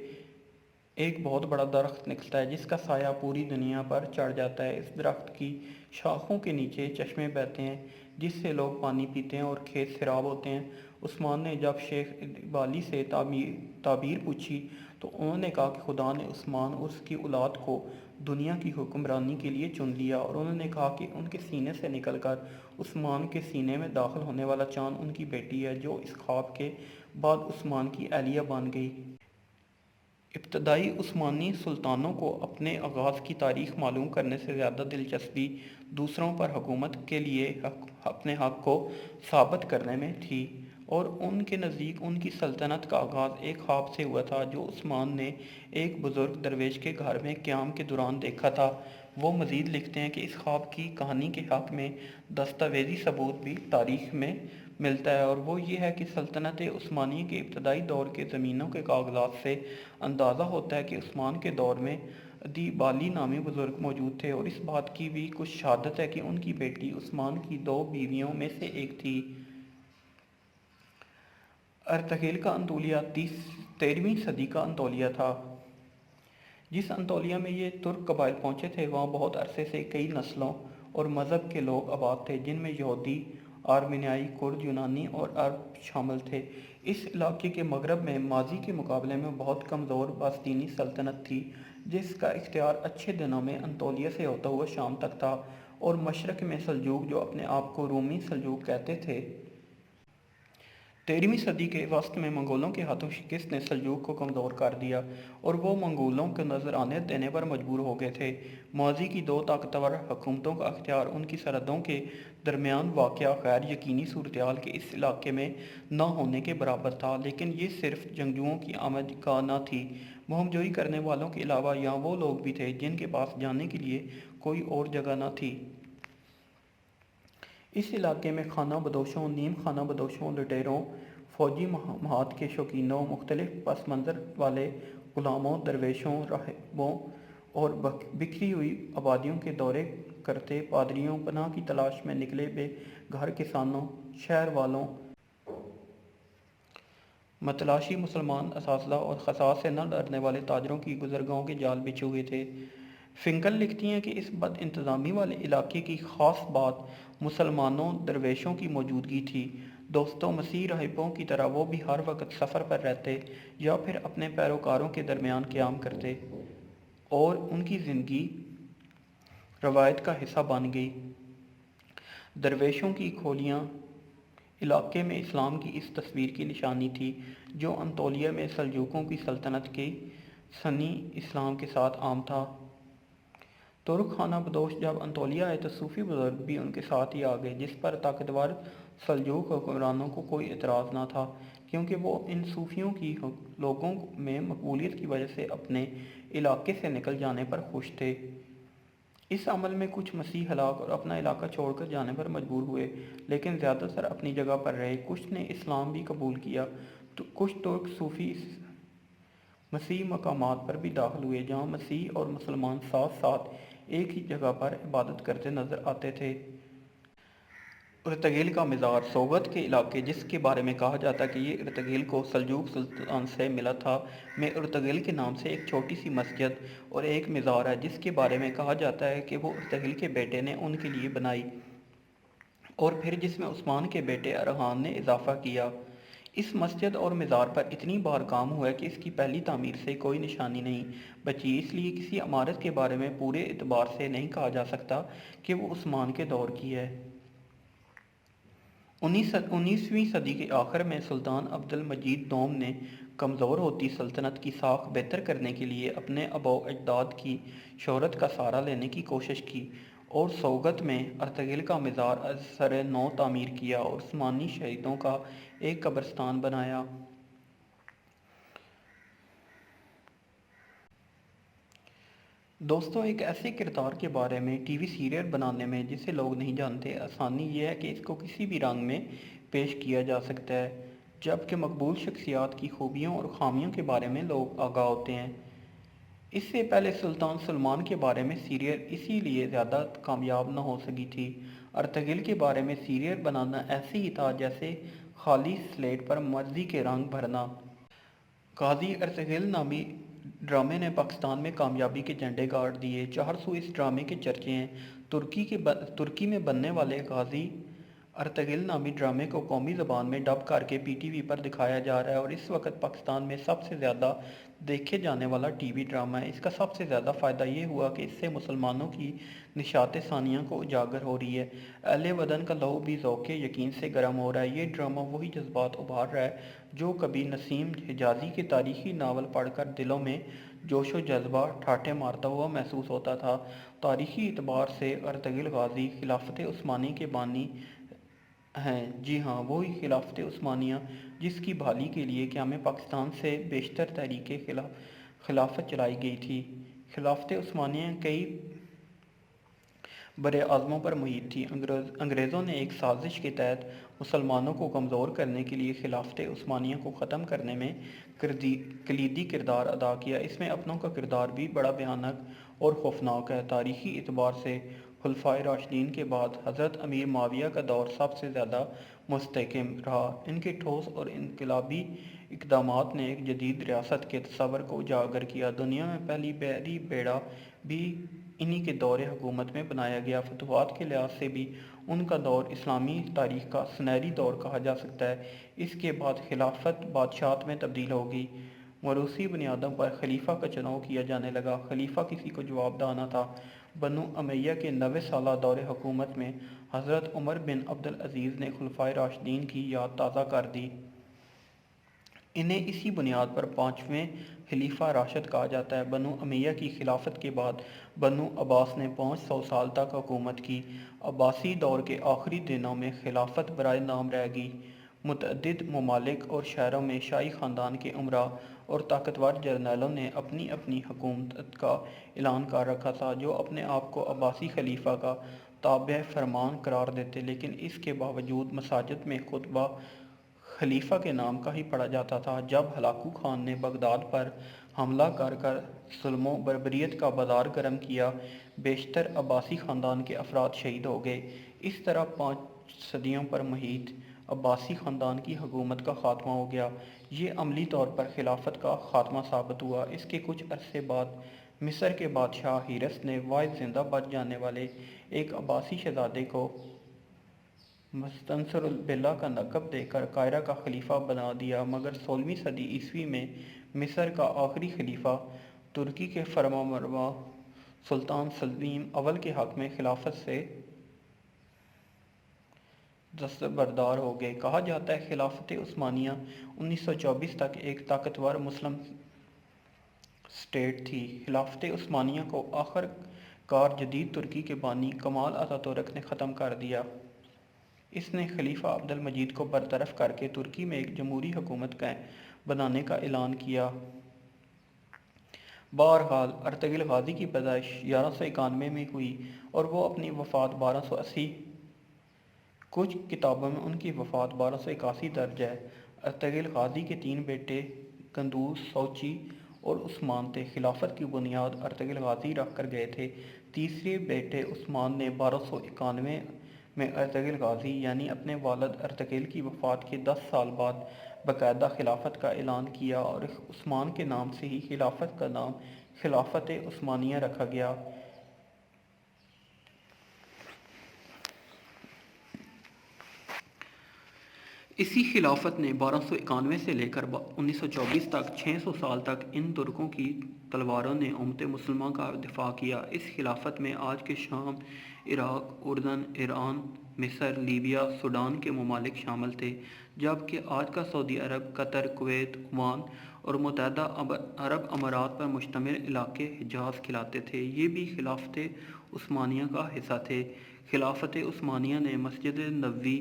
ایک بہت بڑا درخت نکلتا ہے جس کا سایہ پوری دنیا پر چڑھ جاتا ہے۔ اس درخت کی شاخوں کے نیچے چشمے بہتے ہیں جس سے لوگ پانی پیتے ہیں اور کھیت سیراب ہوتے ہیں۔ عثمان نے جب شیخ ابالی سے تعبیر پوچھی تو انہوں نے کہا کہ خدا نے عثمان اور اس کی اولاد کو دنیا کی حکمرانی کے لیے چن لیا، اور انہوں نے کہا کہ ان کے سینے سے نکل کر عثمان کے سینے میں داخل ہونے والا چاند ان کی بیٹی ہے، جو اس خواب کے بعد عثمان کی اہلیہ بن گئی۔ ابتدائی عثمانی سلطانوں کو اپنے آغاز کی تاریخ معلوم کرنے سے زیادہ دلچسپی دوسروں پر حکومت کے لیے اپنے حق کو ثابت کرنے میں تھی، اور ان کے نزدیک ان کی سلطنت کا آغاز ایک خواب سے ہوا تھا جو عثمان نے ایک بزرگ درویش کے گھر میں قیام کے دوران دیکھا تھا۔ وہ مزید لکھتے ہیں کہ اس خواب کی کہانی کے حق میں دستاویزی ثبوت بھی تاریخ میں ملتا ہے، اور وہ یہ ہے کہ سلطنت عثمانیہ کے ابتدائی دور کے زمینوں کے کاغذات سے اندازہ ہوتا ہے کہ عثمان کے دور میں ادیبالی نامی بزرگ موجود تھے، اور اس بات کی بھی کچھ شہادت ہے کہ ان کی بیٹی عثمان کی 2 بیویوں میں سے ایک تھی۔ ارطغرل کا انطولیہ 13ویں صدی کا انطولیہ تھا۔ جس انطولیہ میں یہ ترک قبائل پہنچے تھے وہاں بہت عرصے سے کئی نسلوں اور مذہب کے لوگ آباد تھے، جن میں یہودی، آرمینیائی، کرد، یونانی اور عرب شامل تھے۔ اس علاقے کے مغرب میں ماضی کے مقابلے میں بہت کمزور باستینی سلطنت تھی، جس کا اختیار اچھے دنوں میں انطولیہ سے ہوتا ہوا شام تک تھا، اور مشرق میں سلجوق، جو اپنے آپ کو رومی سلجوق کہتے تھے۔ 13ویں صدی کے وسط میں منگولوں کے ہاتھوں شکست نے سلجوق کو کمزور کر دیا اور وہ منگولوں کو نذرانیت دینے پر مجبور ہو گئے تھے۔ ماضی کی 2 طاقتور حکومتوں کا اختیار ان کی سرحدوں کے درمیان واقع غیر یقینی صورتحال کے اس علاقے میں نہ ہونے کے برابر تھا، لیکن یہ صرف جنگجوؤں کی آمد گاہ نہ تھی۔ مہم جوئی کرنے والوں کے علاوہ یہاں وہ لوگ بھی تھے جن کے پاس جانے کے لیے کوئی اور جگہ نہ تھی۔ اس علاقے میں خانہ بدوشوں، نیم خانہ بدوشوں، لٹیروں، فوجی مہمات کے شوقینوں، مختلف پس منظر والے غلاموں، درویشوں، راہبوں اور بکھری ہوئی آبادیوں کے دورے کرتے پادریوں، پناہ کی تلاش میں نکلے بے گھر کسانوں، شہر والوں، متلاشی مسلمان اساتذہ اور خساس سے نہ ڈرنے والے تاجروں کی گزرگاہوں کے جال بچھے ہوئے تھے۔ فنکل لکھتی ہیں کہ اس بد انتظامی والے علاقے کی خاص بات مسلمانوں درویشوں کی موجودگی تھی۔ دوستوں، مسیح راہبوں کی طرح وہ بھی ہر وقت سفر پر رہتے یا پھر اپنے پیروکاروں کے درمیان قیام کرتے، اور ان کی زندگی روایت کا حصہ بن گئی۔ درویشوں کی کھولیاں علاقے میں اسلام کی اس تصویر کی نشانی تھی جو انطولیہ میں سلجوقوں کی سلطنت کے سنی اسلام کے ساتھ عام تھا۔ ترک خانہ بدوش جب انطولیہ آئے تو صوفی بزرگ بھی ان کے ساتھ ہی آ گئے، جس پر طاقتور سلجوق حکمرانوں کو کوئی اعتراض نہ تھا، کیونکہ وہ ان صوفیوں کی لوگوں میں مقبولیت کی وجہ سے اپنے علاقے سے نکل جانے پر خوش تھے۔ اس عمل میں کچھ مسیح ہلاک اور اپنا علاقہ چھوڑ کر جانے پر مجبور ہوئے، لیکن زیادہ تر اپنی جگہ پر رہے۔ کچھ نے اسلام بھی قبول کیا۔ کچھ ترک صوفی مسیح مقامات پر بھی داخل ہوئے جہاں مسیح اور مسلمان ساتھ ساتھ ایک ہی جگہ پر عبادت کرتے نظر آتے تھے۔ ارطغرل کا مزار سوغد کے علاقے، جس کے بارے میں کہا جاتا ہے کہ یہ ارطغرل کو سلجوق سلطان سے ملا تھا، میں ارطغرل کے نام سے ایک چھوٹی سی مسجد اور ایک مزار ہے، جس کے بارے میں کہا جاتا ہے کہ وہ ارطغرل کے بیٹے نے ان کے لیے بنائی، اور پھر جس میں عثمان کے بیٹے ارغان نے اضافہ کیا۔ اس مسجد اور مزار پر اتنی بار کام ہوا ہے کہ اس کی پہلی تعمیر سے کوئی نشانی نہیں بچی، اس لیے کسی عمارت کے بارے میں پورے اعتبار سے نہیں کہا جا سکتا کہ وہ عثمان کے دور کی ہے۔ 19ویں صدی کے آخر میں سلطان عبد المجید دوم نے کمزور ہوتی سلطنت کی ساکھ بہتر کرنے کے لیے اپنے آباء و اجداد کی شہرت کا سہارا لینے کی کوشش کی اور سوغد میں ارطغرل کا مزار از سر نو تعمیر کیا اور عثمانی شہیدوں کا ایک قبرستان بنایا۔ دوستوں، ایک ایسے کردار کے بارے میں ٹی وی سیریل بنانے میں جسے لوگ نہیں جانتے، آسانی یہ ہے کہ اس کو کسی بھی رنگ میں پیش کیا جا سکتا ہے، جبکہ مقبول شخصیات کی خوبیوں اور خامیوں کے بارے میں لوگ آگاہ ہوتے ہیں۔ اس سے پہلے سلطان سلمان کے بارے میں سیریل اسی لیے زیادہ کامیاب نہ ہو سکی تھی۔ ارطغرل کے بارے میں سیریل بنانا ایسے ہی تھا جیسے خالی سلیٹ پر مرضی کے رنگ بھرنا۔ غازی ارطغرل نامی ڈرامے نے پاکستان میں کامیابی کے جھنڈے گاڑ دیے، چار سو اس ڈرامے کے چرچے ہیں۔ ترکی میں بننے والے غازی ارطغرل نامی ڈرامے کو قومی زبان میں ڈب کر کے پی ٹی وی پر دکھایا جا رہا ہے اور اس وقت پاکستان میں سب سے زیادہ دیکھے جانے والا ٹی وی ڈرامہ ہے۔ اس کا سب سے زیادہ فائدہ یہ ہوا کہ اس سے مسلمانوں کی نشاط ثانیہ کو اجاگر ہو رہی ہے، اہل وطن کا لہو بھی ذوق یقین سے گرم ہو رہا ہے۔ یہ ڈرامہ وہی جذبات ابھار رہا ہے جو کبھی نسیم حجازی کے تاریخی ناول پڑھ کر دلوں میں جوش و جذبہ ٹھاٹھیں مارتا ہوا محسوس ہوتا تھا۔ تاریخی اعتبار سے ارطغرل غازی خلافت عثمانی کے بانی ہیں، جی ہاں، وہی خلافت عثمانیہ جس کی بحالی کے لیے قیام پاکستان سے بیشتر تحریک خلافت چلائی گئی تھی۔ خلافت عثمانیہ کئی بر اعظموں پر محیط تھی۔ انگریزوں نے ایک سازش کے تحت مسلمانوں کو کمزور کرنے کے لیے خلافت عثمانیہ کو ختم کرنے میں کلیدی کردار ادا کیا۔ اس میں اپنوں کا کردار بھی بڑا بھیانک اور خوفناک ہے۔ تاریخی اعتبار سے خلفائے راشدین کے بعد حضرت امیر معاویہ کا دور سب سے زیادہ مستحکم رہا۔ ان کے ٹھوس اور انقلابی اقدامات نے ایک جدید ریاست کے تصور کو اجاگر کیا۔ دنیا میں پہلی بحری بیڑا بھی انہی کے دور حکومت میں بنایا گیا۔ فتوحات کے لحاظ سے بھی ان کا دور اسلامی تاریخ کا سنہری دور کہا جا سکتا ہے۔ اس کے بعد خلافت بادشاہت میں تبدیل ہو گئی، موروثی بنیادوں پر خلیفہ کا چناؤ کیا جانے لگا، خلیفہ کسی کو جواب دہ نہ تھا۔ بنو امیہ کے 90 سالہ دور حکومت میں حضرت عمر بن عبدالعزیز نے خلفائے راشدین کی یاد تازہ کر دی۔ انہیں اسی بنیاد پر پانچویں خلیفہ راشد کہا جاتا ہے۔ بنو امیہ کی خلافت کے بعد بنو عباس نے 500 سال تک حکومت کی۔ عباسی دور کے آخری دنوں میں خلافت برائے نام رہ گئی۔ متعدد ممالک اور شہروں میں شاہی خاندان کے امراء اور طاقتور جرنیلوں نے اپنی اپنی حکومت کا اعلان کر رکھا تھا، جو اپنے آپ کو عباسی خلیفہ کا تابع فرمان قرار دیتے، لیکن اس کے باوجود مساجد میں خطبہ خلیفہ کے نام کا ہی پڑھا جاتا تھا۔ جب ہلاکو خان نے بغداد پر حملہ کر کر ظلم و بربریت کا بازار گرم کیا، بیشتر عباسی خاندان کے افراد شہید ہو گئے۔ اس طرح 5 صدیوں پر محیط عباسی خاندان کی حکومت کا خاتمہ ہو گیا۔ یہ عملی طور پر خلافت کا خاتمہ ثابت ہوا۔ اس کے کچھ عرصے بعد مصر کے بادشاہ حیرس نے واحد زندہ بچ جانے والے ایک عباسی شہزادے کو مستنصر البلاد کا لقب دے کر قاہرہ کا خلیفہ بنا دیا، مگر 16ویں صدی عیسوی میں مصر کا آخری خلیفہ ترکی کے فرمانبروا سلطان سلیم اول کے حق میں خلافت سے دستبردار ہو گئے۔ کہا جاتا ہے خلافت عثمانیہ 1924 تک ایک طاقتور مسلم اسٹیٹ تھی۔ خلافت عثمانیہ کو آخر کار جدید ترکی کے بانی کمال اتاتürک نے ختم کر دیا۔ اس نے خلیفہ عبد المجید کو برطرف کر کے ترکی میں ایک جمہوری حکومت بنانے کا اعلان کیا۔ بہرحال ارطغرل غازی کی پیدائش 1191 میں ہوئی اور وہ اپنی وفات 1280۔ کچھ کتابوں میں ان کی وفات 1281 درج ہے۔ ارطغرل غازی کے 3 بیٹے قندوز، سوچی اور عثمان تھے۔ خلافت کی بنیاد ارطغرل غازی رکھ کر گئے تھے۔ تیسرے بیٹے عثمان نے 1291 میں ارطغرل غازی یعنی اپنے والد ارطغرل کی وفات کے 10 سال بعد باقاعدہ خلافت کا اعلان کیا اور عثمان کے نام سے ہی خلافت کا نام خلافت عثمانیہ رکھا گیا۔ اسی خلافت نے 1291 سے لے کر 1924 تک 600 سال تک ان ترکوں کی تلواروں نے امت مسلمہ کا دفاع کیا۔ اس خلافت میں آج کے شام، عراق، اردن، ایران، مصر، لیبیا، سوڈان کے ممالک شامل تھے، جبکہ آج کا سعودی عرب، قطر، کویت، عمان اور متحدہ عرب امارات پر مشتمل علاقے حجاز کہلاتے تھے۔ یہ بھی خلافت عثمانیہ کا حصہ تھے۔ خلافت عثمانیہ نے مسجد نبوی،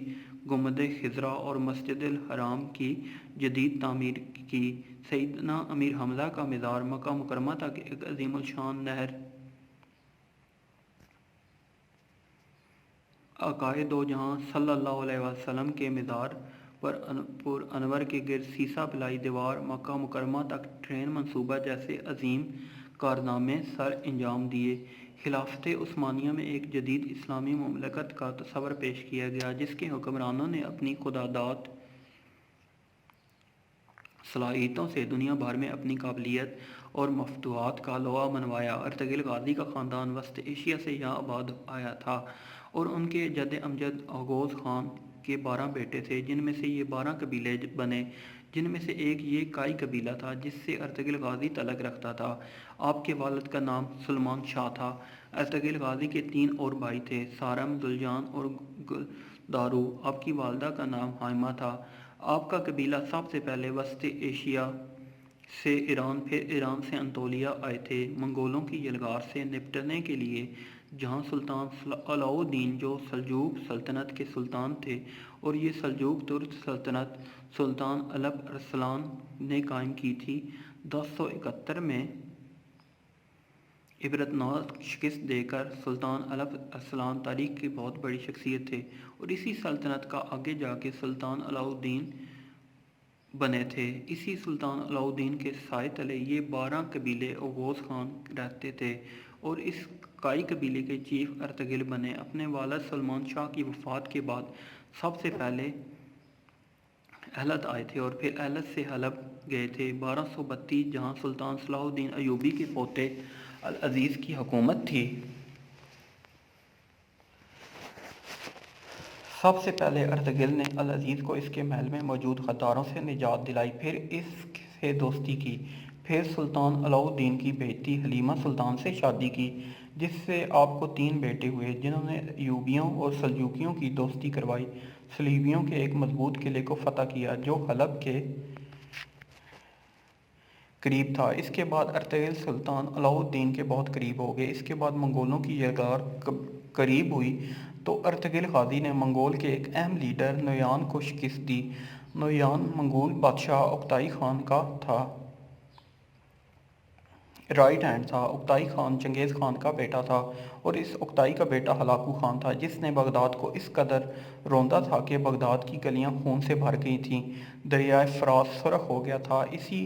گنبد خضرا اور مسجد الحرام کی جدید تعمیر کی۔ سیدنا امیر حمزہ کا مزار مکہ مکرمہ تک ایک عظیم الشان نہر آقائے دو جہاں صلی اللہ علیہ وسلم کے مزار پر انور کے گرد سیسہ پلائی دیوار، مکہ مکرمہ تک ٹرین منصوبہ جیسے عظیم کارنامے سر انجام دیے۔ خلافت عثمانیہ میں ایک جدید اسلامی مملکت کا تصور پیش کیا گیا جس کے حکمرانوں نے اپنی خودداد صلاحیتوں سے دنیا بھر میں اپنی قابلیت اور مفتوحات کا لوا منوایا۔ ارطغرل غازی کا خاندان وسط ایشیا سے یہاں آباد آیا تھا اور ان کے جد امجد اوغوز خان کے 12 بیٹے تھے، جن میں سے یہ 12 قبیلے بنے، جن میں سے ایک یہ کائی قبیلہ تھا جس سے ارطغرل غازی تعلق رکھتا تھا۔ آپ کے والد کا نام سلمان شاہ تھا۔ ارطغرل غازی کے 3 اور بھائی تھے، سارم، دلجان اور گلدارو۔ آپ کی والدہ کا نام ہائمہ تھا۔ آپ کا قبیلہ سب سے پہلے وسط ایشیا سے ایران، پھر ایران سے انطولیہ آئے تھے، منگولوں کی یلغار سے نپٹنے کے لیے، جہاں سلطان علاؤ الدین جو سلجوق سلطنت کے سلطان تھے اور یہ سلجوق ترک سلطنت سلطان الپ ارسلان نے قائم کی تھی۔ 1071 میں عبرتناک شکست دے کر سلطان الپ ارسلان تاریخ کی بہت بڑی شخصیت تھے اور اسی سلطنت کا آگے جا کے سلطان علاؤ الدین بنے تھے۔ اسی سلطان علاؤ الدین کے سائے تلے یہ 12 قبیلے اوغوز خان رہتے تھے اور اس کائی قبیلے کے چیف ارطغرل بنے۔ اپنے والد سلمان شاہ کی وفات کے بعد سب سے پہلے ایلت آئے تھے اور پھر ایلت سے حلب گئے تھے 1232، جہاں سلطان صلاح الدین ایوبی کے پوتے العزیز کی حکومت تھی۔ سب سے پہلے ارطغرل نے العزیز کو اس کے محل میں موجود غداروں سے نجات دلائی، پھر اس سے دوستی کی، پھر سلطان علاؤ الدین کی بیٹی حلیمہ سلطان سے شادی کی، جس سے آپ کو 3 بیٹے ہوئے، جنہوں نے ایوبیوں اور سلجوقیوں کی دوستی کروائی، صلیبیوں کے ایک مضبوط قلعے کو فتح کیا جو حلب کے قریب تھا۔ اس کے بعد ارطغرل سلطان علاؤ الدین کے بہت قریب ہو گئے۔ اس کے بعد منگولوں کی یلغار قریب ہوئی تو ارطغرل غازی نے منگول کے ایک اہم لیڈر نویان کو شکست دی۔ نویان منگول بادشاہ اوکتائی خان کا رائٹ ہینڈ تھا۔ اوکتائی خان چنگیز خان کا بیٹا تھا اور اس اوکتائی کا بیٹا ہلاکو خان تھا جس نے بغداد کو اس قدر روندا تھا کہ بغداد کی گلیاں خون سے بھر گئی تھیں، دریائے فرات سرخ ہو گیا تھا۔ اسی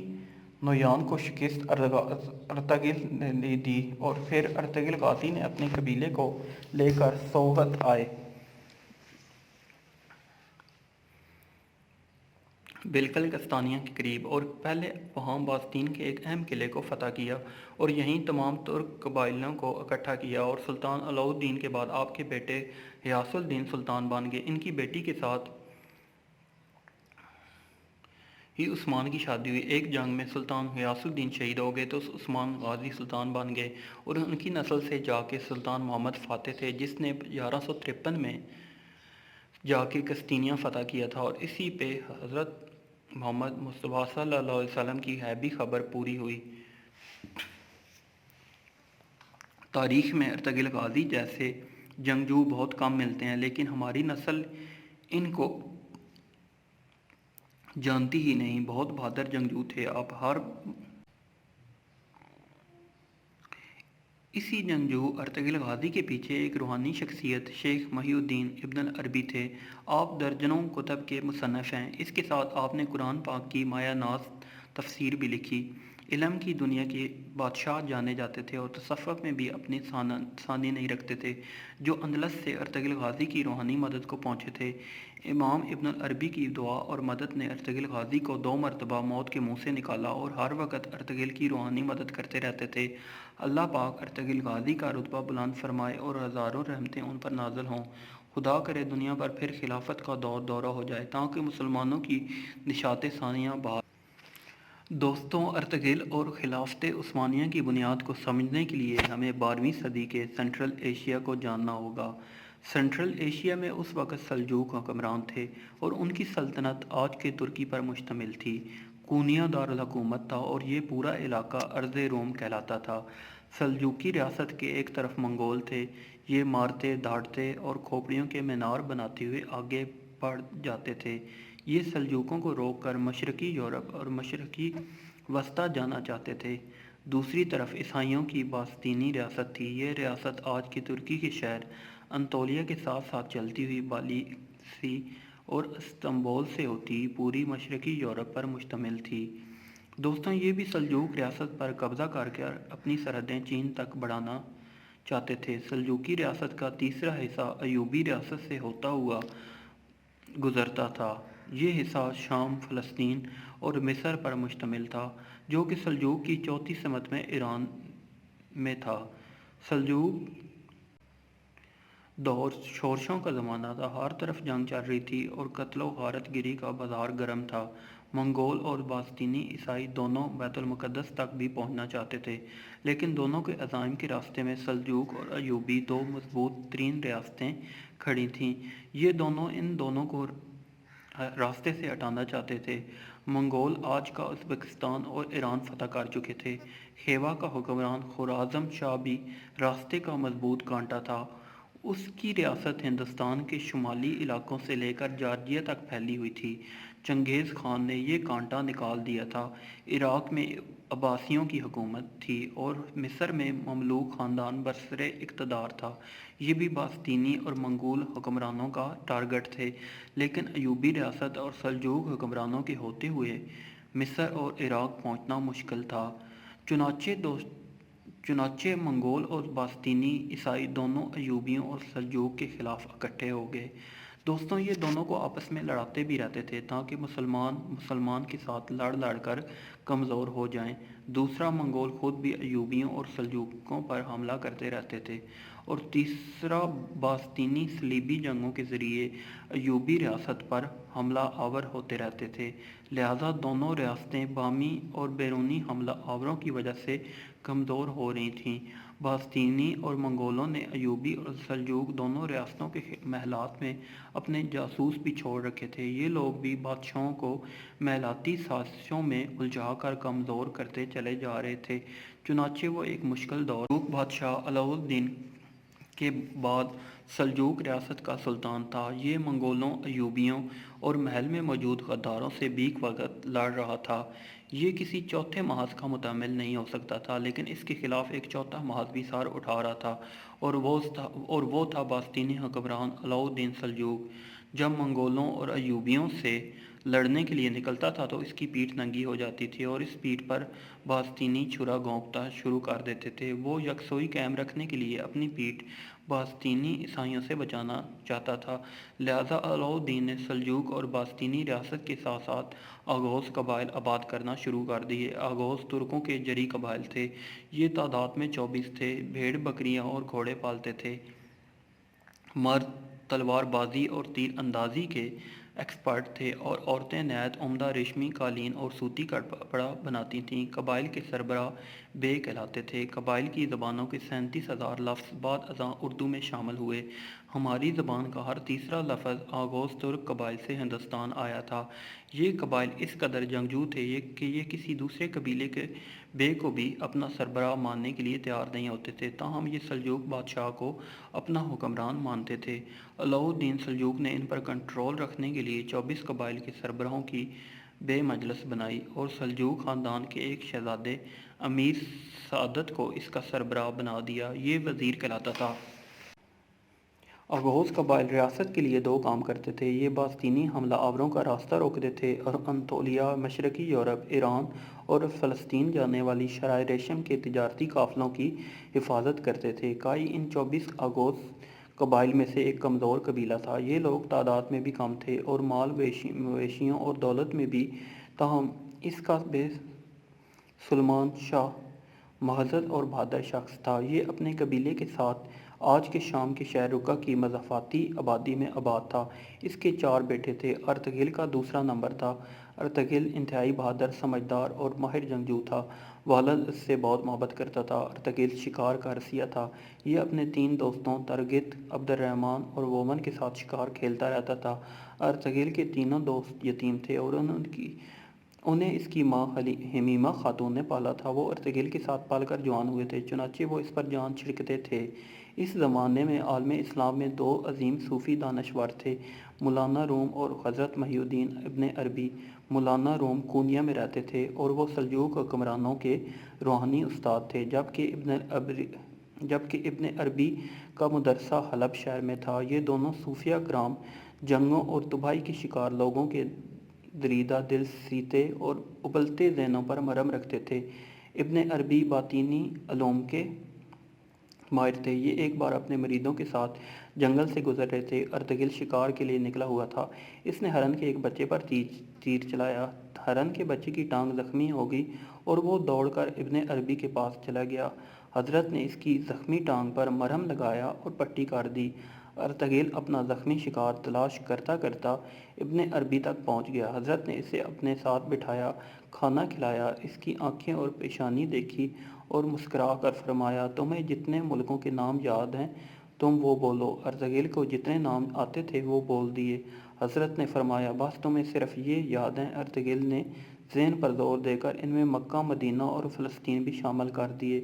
نویان کو شکست ارطغرل نے دی اور پھر ارطغرل غازی نے اپنے قبیلے کو لے کر سوغد آئے۔ بالکل قسطنطنیہ کے قریب اور پہلے وہاں بازنطین کے ایک اہم قلعے کو فتح کیا اور یہیں تمام ترک قبائلیوں کو اکٹھا کیا اور سلطان علاؤ الدین کے بعد آپ کے بیٹے غیاث الدین سلطان بن گئے۔ ان کی بیٹی کے ساتھ ہی عثمان کی شادی ہوئی۔ ایک جنگ میں سلطان غیاث الدین شہید ہو گئے تو عثمان غازی سلطان بن گئے اور ان کی نسل سے جا کے سلطان محمد فاتح تھے جس نے 1153 میں جا کے قسطنطنیہ فتح کیا تھا اور اسی پہ حضرت محمد مصطفیٰ صلی اللہ علیہ وسلم کی غیبی خبر پوری ہوئی۔ تاریخ میں ارطغرل غازی جیسے جنگجو بہت کم ملتے ہیں، لیکن ہماری نسل ان کو جانتی ہی نہیں۔ بہت بہادر جنگجو تھے۔ آپ ہر اسی جنگجو ارطغرل غازی کے پیچھے ایک روحانی شخصیت شیخ محی الدین ابن العربی تھے۔ آپ درجنوں کتب کے مصنف ہیں۔ اس کے ساتھ آپ نے قرآن پاک کی مایہ ناز تفسیر بھی لکھی۔ علم کی دنیا کے بادشاہ جانے جاتے تھے اور تصوف میں بھی اپنی ثانی نہیں رکھتے تھے، جو اندلس سے ارطغرل غازی کی روحانی مدد کو پہنچے تھے۔ امام ابن العربی کی دعا اور مدد نے ارطغرل غازی کو 2 مرتبہ موت کے منہ سے نکالا اور ہر وقت ارطغرل کی روحانی مدد کرتے رہتے تھے۔ اللہ پاک ارطغرل غازی کا رتبہ بلند فرمائے اور ہزاروں رحمتیں ان پر نازل ہوں۔ خدا کرے دنیا پر پھر خلافت کا دورہ ہو جائے تاکہ مسلمانوں کی نشاط ثانیہ بحال۔ دوستوں، ارطغرل اور خلافت عثمانیہ کی بنیاد کو سمجھنے کے لیے ہمیں 12ویں صدی کے سنٹرل ایشیا کو جاننا ہوگا۔ سنٹرل ایشیا میں اس وقت سلجوق حکمران تھے اور ان کی سلطنت آج کے ترکی پر مشتمل تھی۔ کونیا دارالحکومت تھا اور یہ پورا علاقہ ارض روم کہلاتا تھا۔ سلجوقی ریاست کے ایک طرف منگول تھے، یہ مارتے دھاڑتے اور کھوپڑیوں کے مینار بناتے ہوئے آگے بڑھ جاتے تھے۔ یہ سلجوقوں کو روک کر مشرقی یورپ اور مشرقی وسطی جانا چاہتے تھے۔ دوسری طرف عیسائیوں کی باسطینی ریاست تھی، یہ ریاست آج کے ترکی کے شہر انطولیہ کے ساتھ ساتھ چلتی ہوئی بالیسی اور استنبول سے ہوتی پوری مشرقی یورپ پر مشتمل تھی۔ دوستوں، یہ بھی سلجوق ریاست پر قبضہ کر کے اپنی سرحدیں چین تک بڑھانا چاہتے تھے۔ سلجوقی ریاست کا تیسرا حصہ ایوبی ریاست سے ہوتا ہوا گزرتا تھا۔ یہ حصہ شام، فلسطین اور مصر پر مشتمل تھا، جو کہ سلجوق کی چوتھی سمت میں ایران میں تھا۔ سلجوق دور شورشوں کا زمانہ تھا، ہر طرف جنگ چل رہی تھی اور قتل و غارت گری کا بازار گرم تھا۔ منگول اور باسطینی عیسائی دونوں بیت المقدس تک بھی پہنچنا چاہتے تھے، لیکن دونوں کے عزائم کے راستے میں سلجوق اور ایوبی 2 مضبوط ترین ریاستیں کھڑی تھیں۔ یہ دونوں ان دونوں کو راستے سے ہٹانا چاہتے تھے۔ منگول آج کا ازبکستان اور ایران فتح کر چکے تھے۔ خیوا کا حکمران خوارزم شاہ بھی راستے کا مضبوط کانٹا تھا۔ اس کی ریاست ہندوستان کے شمالی علاقوں سے لے کر جارجیا تک پھیلی ہوئی تھی۔ چنگیز خان نے یہ کانٹا نکال دیا تھا۔ عراق میں عباسیوں کی حکومت تھی اور مصر میں مملوک خاندان برسر اقتدار تھا۔ یہ بھی باسطینی اور منگول حکمرانوں کا ٹارگٹ تھے، لیکن ایوبی ریاست اور سلجوق حکمرانوں کے ہوتے ہوئے مصر اور عراق پہنچنا مشکل تھا۔ چنانچہ منگول اور باسطینی عیسائی دونوں ایوبیوں اور سلجوق کے خلاف اکٹھے ہو گئے۔ دوستوں، یہ دونوں کو آپس میں لڑاتے بھی رہتے تھے تاکہ مسلمان کے ساتھ لڑ کر کمزور ہو جائیں۔ دوسرا، منگول خود بھی ایوبیوں اور سلجوقیوں پر حملہ کرتے رہتے تھے، اور تیسرا، باسطینی صلیبی جنگوں کے ذریعے ایوبی ریاست پر حملہ آور ہوتے رہتے تھے، لہٰذا دونوں ریاستیں باہمی اور بیرونی حملہ آوروں کی وجہ سے کمزور ہو رہی تھیں۔ باسطینی اور منگولوں نے ایوبی اور سلجوق دونوں ریاستوں کے محلات میں اپنے جاسوس بھی چھوڑ رکھے تھے۔ یہ لوگ بھی بادشاہوں کو محلاتی سازشوں میں الجھا کر کمزور کرتے چلے جا رہے تھے۔ چنانچہ وہ ایک مشکل دور سلجوق بادشاہ علاؤ الدین کے بعد سلجوق ریاست کا سلطان تھا۔ یہ منگولوں، ایوبیوں اور محل میں موجود غداروں سے بیک وقت لڑ رہا تھا۔ یہ کسی چوتھے محاذ کا متحمل نہیں ہو سکتا تھا، لیکن اس کے خلاف ایک چوتھا محاذ بھی سر اٹھا رہا تھا، اور وہ تھا باسطینی حکمران علاؤ الدین سلجوق۔ جب منگولوں اور ایوبیوں سے لڑنے کے لیے نکلتا تھا تو اس کی پیٹھ ننگی ہو جاتی تھی اور اس پیٹھ پر باسطینی چھرا گھونپنا شروع کر دیتے تھے۔ وہ یکسوئی قائم رکھنے کے لیے اپنی پیٹھ باسطینی عیسائیوں سے بچانا چاہتا تھا، لہٰذا علاؤ الدین نے سلجوق اور باسطینی ریاست کے ساتھ ساتھ آغوز قبائل آباد کرنا شروع کر دیے۔ آغوز ترکوں کے جری قبائل تھے، یہ تعداد میں 24 تھے، بھیڑ بکریاں اور گھوڑے پالتے تھے۔ مرد تلوار بازی اور تیر اندازی کے ایکسپرٹ تھے اور عورتیں نہایت عمدہ ریشمی قالین اور صوتی کپڑا بناتی تھیں۔ قبائل کے سربراہ بے کہلاتے تھے۔ قبائل کی زبانوں کے 37,000 لفظ بعد ازاں اردو میں شامل ہوئے۔ ہماری زبان کا ہر تیسرا لفظ آغوز ترک قبائل سے ہندوستان آیا تھا۔ یہ قبائل اس قدر جنگجو تھے کہ یہ کسی دوسرے قبیلے کے بے کو بھی اپنا سربراہ ماننے کے لیے تیار نہیں ہوتے تھے، تاہم یہ سلجوق بادشاہ کو اپنا حکمران مانتے تھے۔ علاؤ الدین سلجوق نے ان پر کنٹرول رکھنے کے لیے 24 قبائل کے سربراہوں کی بے مجلس بنائی اور سلجوق خاندان کے ایک شہزادے امیر سعادت کو اس کا سربراہ بنا دیا۔ یہ وزیر کہلاتا تھا۔ اغوز قبائل ریاست کے لیے دو کام کرتے تھے۔ یہ باستینی حملہ آوروں کا راستہ روکتے تھے اور انطولیہ، مشرقی یورپ، ایران اور فلسطین جانے والی شرائع ریشم کے تجارتی قافلوں کی حفاظت کرتے تھے۔ کائی ان 24 اغوز قبائل میں سے ایک کمزور قبیلہ تھا۔ یہ لوگ تعداد میں بھی کم تھے اور مال مویشیوں اور دولت میں بھی، تاہم اس کا سلمان شاہ مہذب اور بہادر شخص تھا۔ یہ اپنے قبیلے کے ساتھ آج کے شام کے شہر رقہ کی مضافاتی آبادی میں آباد تھا۔ اس کے 4 بیٹے تھے۔ ارطغرل کا دوسرا نمبر تھا۔ ارطغرل انتہائی بہادر، سمجھدار اور ماہر جنگجو تھا۔ والد اس سے بہت محبت کرتا تھا۔ ارطغرل شکار کا رسیا تھا۔ یہ اپنے 3 دوستوں ترگت، عبد الرحمن اور وومن کے ساتھ شکار کھیلتا رہتا تھا۔ ارطغرل کے تینوں دوست یتیم تھے اور انہیں اس کی ماں حمیمہ خاتون نے پالا تھا۔ وہ ارطغرل کے ساتھ پل کر جوان ہوئے تھے، چنانچہ وہ اس پر جان چھڑکتے تھے۔ اس زمانے میں عالم اسلام میں 2 عظیم صوفی دانشور تھے، مولانا روم اور حضرت محی الدین ابن عربی۔ مولانا روم کونیا میں رہتے تھے اور وہ سلجوق حکمرانوں کے روحانی استاد تھے، جبکہ ابن عربی کا مدرسہ حلب شہر میں تھا۔ یہ دونوں صوفیہ کرام جنگوں اور تباہی کے شکار لوگوں کے دریدہ دل سیتے اور ابلتے ذہنوں پر مرہم رکھتے تھے۔ ابن عربی باطنی علوم کے ماہر تھے۔ یہ ایک بار اپنے مریدوں کے ساتھ جنگل سے گزر رہے تھے۔ ارطغرل شکار کے لیے نکلا ہوا تھا۔ اس نے ہرن کے ایک بچے پر تیر چلایا۔ ہرن کے بچے کی ٹانگ زخمی ہو گئی اور وہ دوڑ کر ابن عربی کے پاس چلا گیا۔ حضرت نے اس کی زخمی ٹانگ پر مرہم لگایا اور پٹی کر دی۔ ارطغرل اپنا زخمی شکار تلاش کرتا کرتا ابن عربی تک پہنچ گیا۔ حضرت نے اسے اپنے ساتھ بٹھایا، کھانا کھلایا، اس کی آنکھیں اور پیشانی دیکھی اور مسکرا کر فرمایا، تمہیں جتنے ملکوں کے نام یاد ہیں تم وہ بولو۔ ارطغرل کو جتنے نام آتے تھے وہ بول دیے۔ حضرت نے فرمایا، بس تمہیں صرف یہ یاد ہیں؟ ارطغرل نے ذہن پر زور دے کر ان میں مکہ، مدینہ اور فلسطین بھی شامل کر دیے۔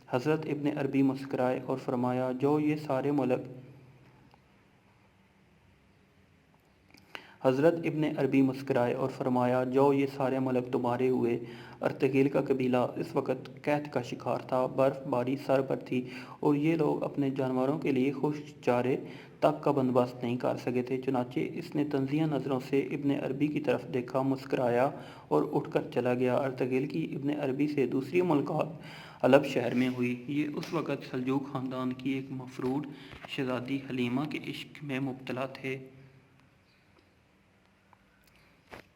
حضرت ابن عربی مسکرائے اور فرمایا، جو یہ سارے ملک تمہارے ہوئے۔ ارطغرل کا قبیلہ اس وقت قحط کا شکار تھا۔ برف باری سر پر تھی اور یہ لوگ اپنے جانوروں کے لیے خشک چارے تک کا بندوبست نہیں کر سکے تھے۔ چنانچہ اس نے تنزیہ نظروں سے ابن عربی کی طرف دیکھا، مسکرایا اور اٹھ کر چلا گیا۔ ارطغرل کی ابن عربی سے دوسری ملاقات حلب شہر میں ہوئی۔ یہ اس وقت سلجوق خاندان کی ایک مفرور شہزادی حلیمہ کے عشق میں مبتلا تھے۔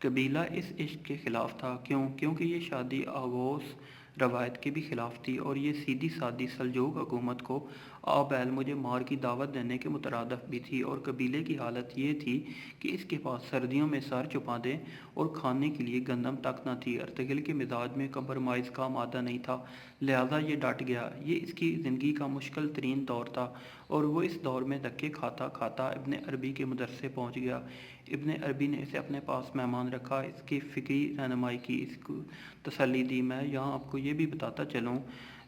قبیلہ اس عشق کے خلاف تھا۔ کیونکہ یہ شادی آغوز روایت کے بھی خلاف تھی اور یہ سیدھی سادی سلجوق حکومت کو آ بیل مجھے مار کی دعوت دینے کے مترادف بھی تھی۔ اور قبیلے کی حالت یہ تھی کہ اس کے پاس سردیوں میں سر چھپا دیں اور کھانے کے لیے گندم تک نہ تھی۔ ارطغرل کے مزاج میں کمپرمائز کا مادہ نہیں تھا، لہٰذا یہ ڈٹ گیا۔ یہ اس کی زندگی کا مشکل ترین دور تھا اور وہ اس دور میں دھکے کھاتا کھاتا ابن عربی کے مدرسے پہنچ گیا۔ ابن عربی نے اسے اپنے پاس مہمان رکھا، اس کی فکری رہنمائی کی، اس کو تسلی دی۔ میں یہاں آپ کو یہ بھی بتاتا چلوں،